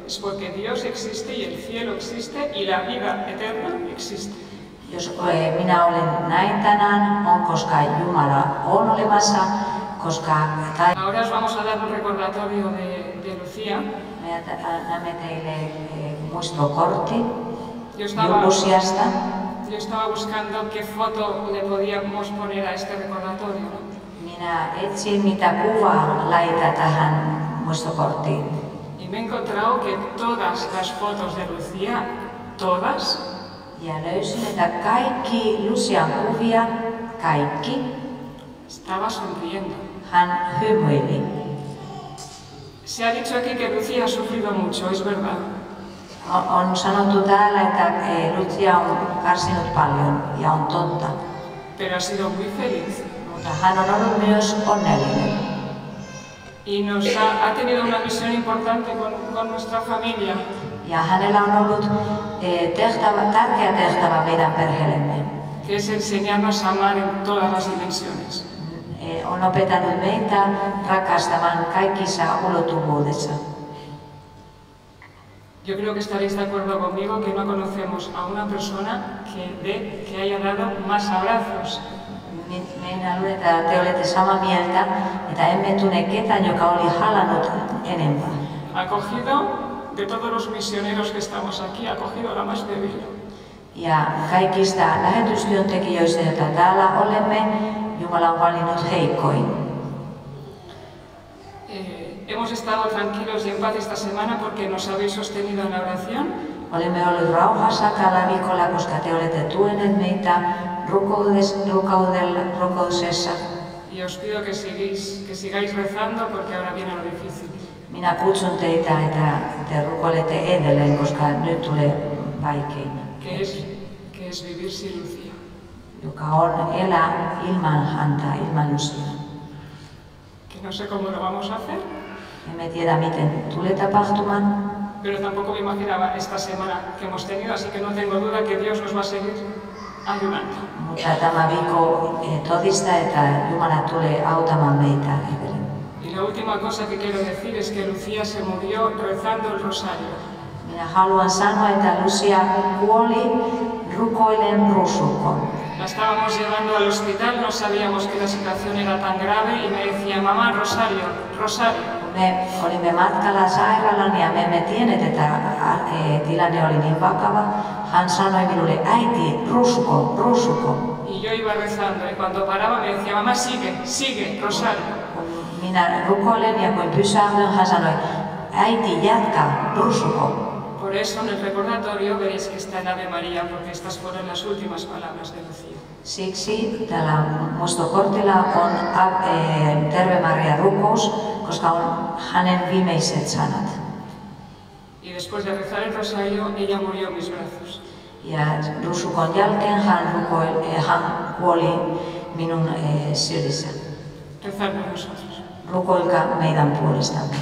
es porque Dios existe y el cielo existe y la vida eterna existe. Jos minä olen näin tänään, on koska Jumala on olemassa, koska... Ahora os vamos a dar un recordatorio de Lucía. Me annamme teille muistokortti Luciasta. Yo estaba buscando qué foto le podíamos poner a este recordatorio, ¿no? Minä etsin, mitä kuvaa laittaa tähän muistokorttiin. Y me he encontrado que todas las fotos de Lucía, todas, ja löysin, että kaikki Lucian kuvia, kaikki, estaba sonriendo. Hän hymyili. Se ha dicho aquí que Lucía ha sufrido mucho, es verdad. On sanottu täällä, että Lucia on kärsinyt paljon ja on totta. Pero ha sido muy feliz. Mutta hän on ollut myös onnellinen. Y ha tenido una misión importante con nuestra familia. Ja hänellä on ollut tärkeä tehtävä meidän perheellemme. que es enseñarnos a amar en todas las dimensiones. On opetanut meitä rakastamaan kaikissa ulottuvuudessa. Yo creo que estaréis de acuerdo conmigo que no conocemos a una persona que haya dado más abrazos. Minä luulen, että te olette samaa mieltä, että emme tunne ketään, joka oli halannut enemmän. Ha cogido de todos los misioneros que estamos aquí, ha cogido la más débil. Ja kaikista lähetystyöntekijöistä, joita täällä olemme, Jumala on valinnut heikkoin. Hemos estado tranquilos y en paz esta semana porque nos habéis sostenido en la oración. Olemme olleet rauhassa tällä viikolla, koska te olette tueneet meitä rukoudessa. Y os pido que sigáis rezando porque ahora viene lo difícil. Minä kutsun teitä, että te rukoilette edelleen, koska nyt tulee vaikein. Que es vivir sin Lucía. Joka on elää ilman häntä, ilman Luciaa. Que no sé cómo lo vamos a hacer. Emme tiedä, miten tulee tapahtumaan. Pero tampoco me imaginaba esta semana que hemos tenido, así que no tengo duda que Dios nos va a seguir ayudando. Mutta tämä viikko todistaa, että Jumala tulee auttamaan meitä edelleen. Y la última cosa que quiero decir es que Lucía se murió rezando el rosario. Minä haluan sanoa, että Lucia kuoli rukoillen ruusukon. La estábamos llevando al hospital, no sabíamos que la situación era tan grave y me decía, mamá, Rosario, Rosario. Me olimme matkalla sairaalaan ja me emme tienneet, että tilanne oli niin vakava. Hän sanoi minulle, äiti, ruusuko, ruusuko. Y yo iba rezando y cuando paraba me decía, mamá, sigue, sigue, Rosario. Minä rukoilen ja kun pysähdyin, hän sanoi, äiti, jatka, ruusuko. Por eso en el recordatorio veréis que está en Ave María, porque estas fueron las últimas palabras de Lucía. Siksi tällä muistokortilla on Terve Maria rukous, koska on hänen viimeiset sanat. Y después de rezar el rosario, ella murió en mis brazos. Ja ruusukon jälkeen hän kuoli minun sylissä. Rezad por nosotros. Rukoilkaa meidän puolestamme.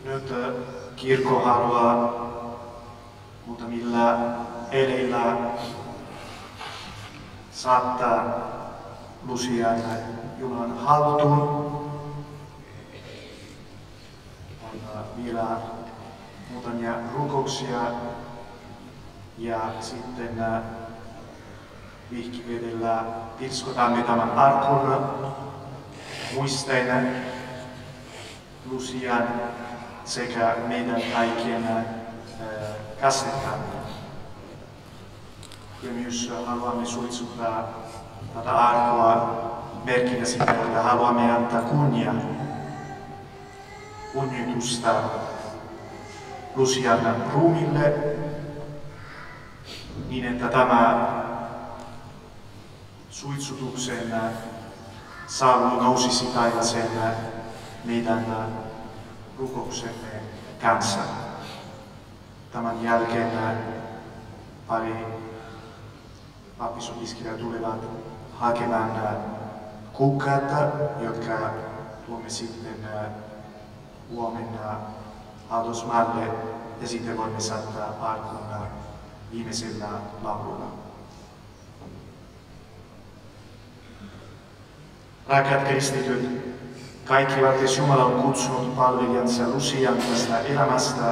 Nyt kirkko haluaa muutamilla eleillä saattaa Lucian Jumalan haltuun. On vielä muutamia rukouksia ja sitten vihkivedellä pilskotamme tämän arkun muisteena Lucian sekä meidän kaikkien käsittämme. Ja myös haluamme suitsuttaa tätä arkua merkinä sitä, että haluamme antaa kunnioitusta Lucian ruumille, niin että tämä suitsutuksen saavu nousisi taivaaseen meidän rukouksemme kanssa. Tämän jälkeen pari pappisopiskelijaa tulevat hakemaan kukkaita, jotka tuomme sitten huomenna hautausmaalle ja sitten voimme saattaa arkun viimeisellä laululla. Rakkaat kristityt, kaikki varten Jumala on kutsunut palvelijansa Lucian tästä elämästä.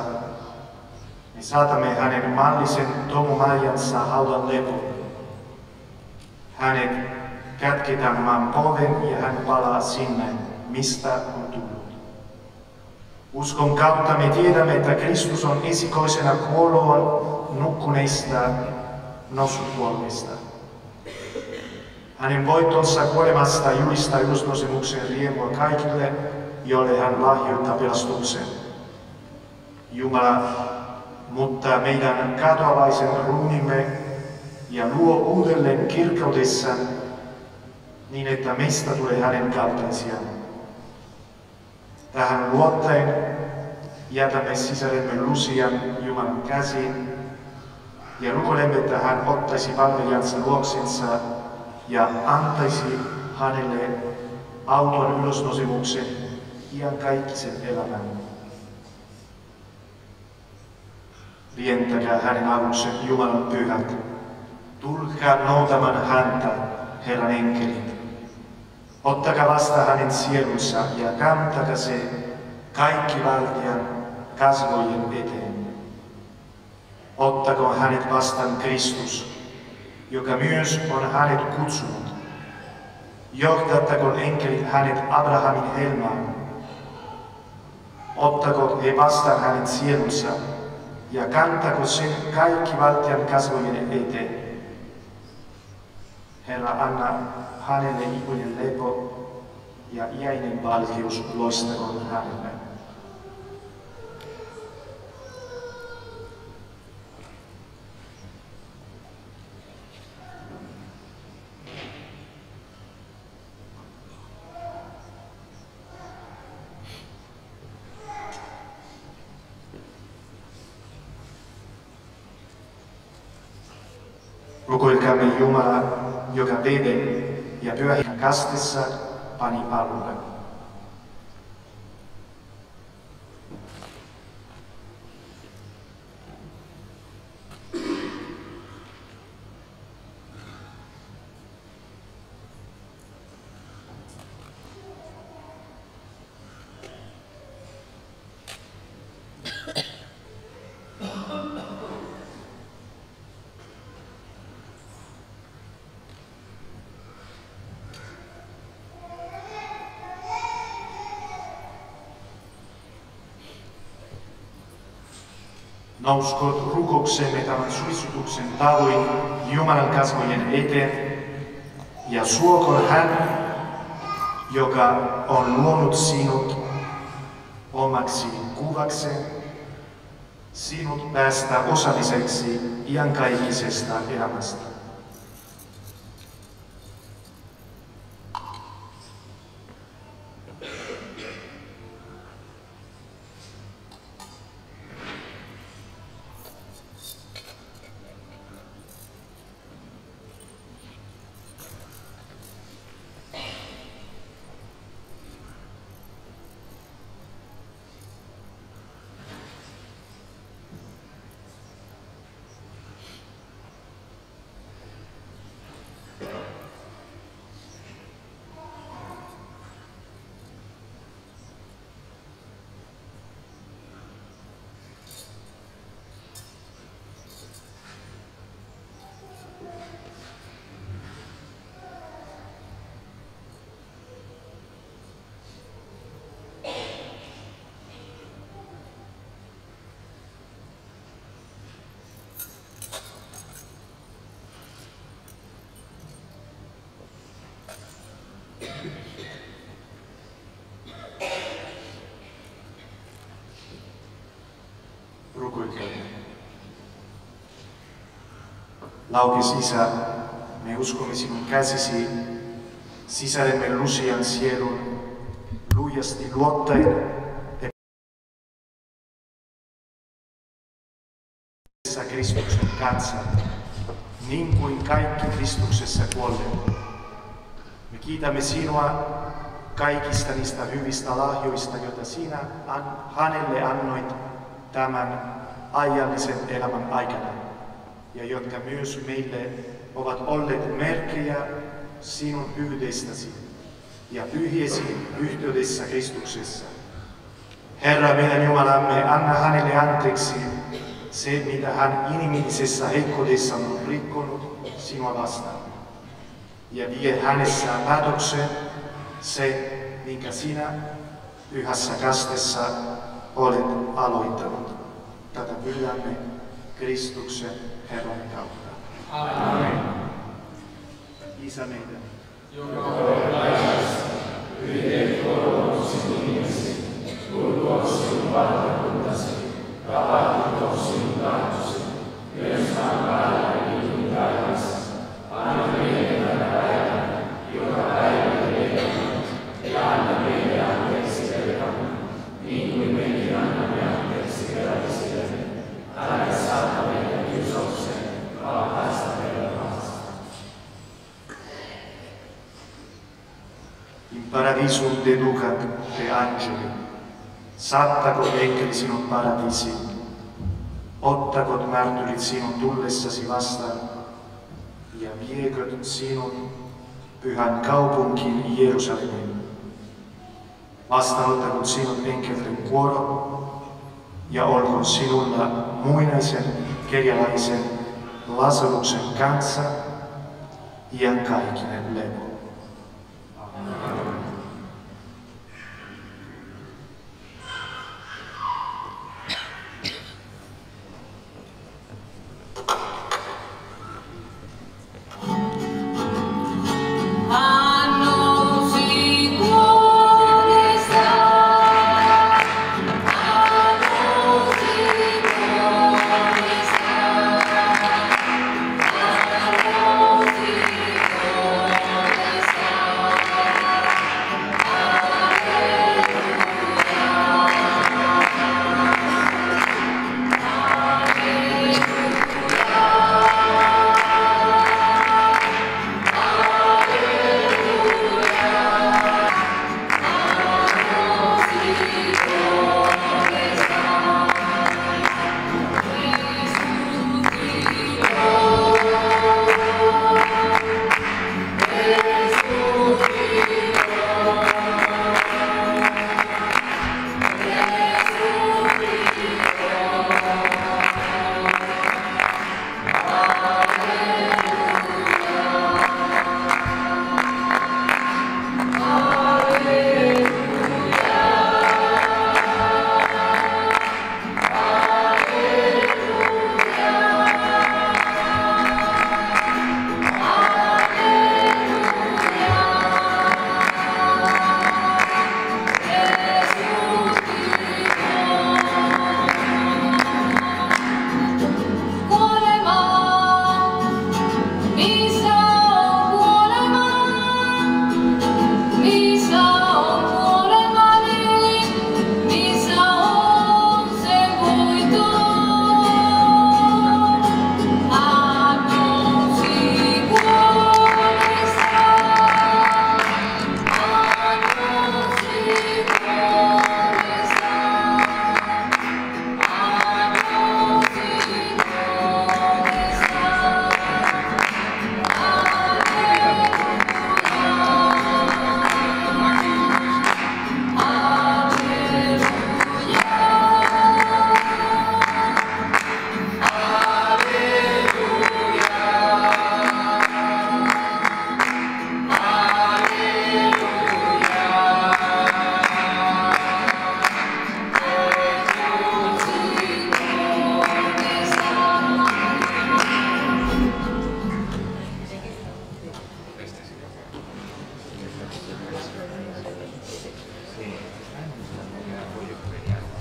Me saatamme hänen mallisen tomumaijansa haudan lepoon. Hänet kätketään maan polven ja hän palaa sinne, mistä on tullut. Uskon kautta me tiedämme, että Kristus on esikoisena kuoloon nukkuneista noussut kuolleista. Hänen voittonsa kuolemasta julistaa ylösnousemuksen riemua kaikille jolle hän lahjoittaa pelastuksen. Jumala muuttaa meidän katoavaisen ruumiimme ja luo uudelleen kirkkaudessa niin, että meistä tulee hänen kaltaisiaan. Tähän luottaen jätämme sisaremme Lucian Jumalan käsiin ja rukoilemme, että hän ottaisi palvelijansa luoksensa ja antaisi hänelle auton ylösnousemuksen iankaikkisen elämän. Rientäkää hänen avuksen Jumalan pyhät. Tulkaa noutamaan häntä, Herran enkelit. Ottakaa vastaan hänen sielunsa ja kantakaa se kaikki valtian kasvojen eteen. Ottakoon hänet vastaan Kristus, joka myös on hänet kutsunut. Johdattakoon enkelit hänet Abrahamin helmaan. Ottakoon he vastaan hänen sielunsa ja kantako sen kaikki valtian kasvojen eteen. Herra, anna hänelle ikuinen lepo ja iäinen valkeus loistakoon hänelle. Rukoilkaamme Jumala, joka veden ja pyhän kastessa pani alulle. Nouskoot rukouksemme tämän suisutuksen tavoin Jumalan kasvojen eteen ja suokoon hän, joka on luonut sinut omaksi kuvakseen, sinut päästä osalliseksi iankaikkisesta elämästä. Laukes Isä, me uskomme sinun käsisi, sisaremme Lucian sielun, lujasti luottaen, että Kristuksen kanssa, niin kuin kaikki Kristuksessa kuolleet. Me kiitämme sinua kaikista niistä hyvistä lahjoista, joita sinä hänelle annoit tämän ajallisen elämän aikana, ja jotka myös meille ovat olleet merkkejä sinun hyvyydestäsi ja pyhiesi yhteydessä Kristuksessa. Herra, meidän Jumalamme, anna hänelle anteeksi se, mitä hän inhimillisessä heikkoudessaan on rikkonut sinua vastaan. Ja vie hänessä päätöksen se, minkä sinä pyhässä kastessa olet aloittanut. Tätä pyydämme Kristuksen Herran kautta. Amen. Isä meidän, joka olet taivaassa, Paradisum deducat te angeli, saattakot enkeli sinut paradisiin, ottakot märtyrit sinun tullessasi vastaan ja vieköt sinun pyhän kaupunkiin Jerusalemiin. Vastaanottakot sinut enkelten kuoro ja olkoon sinulla muinaisen kerjalaisen Lasaruksen kanssa iankaikkinen lepo.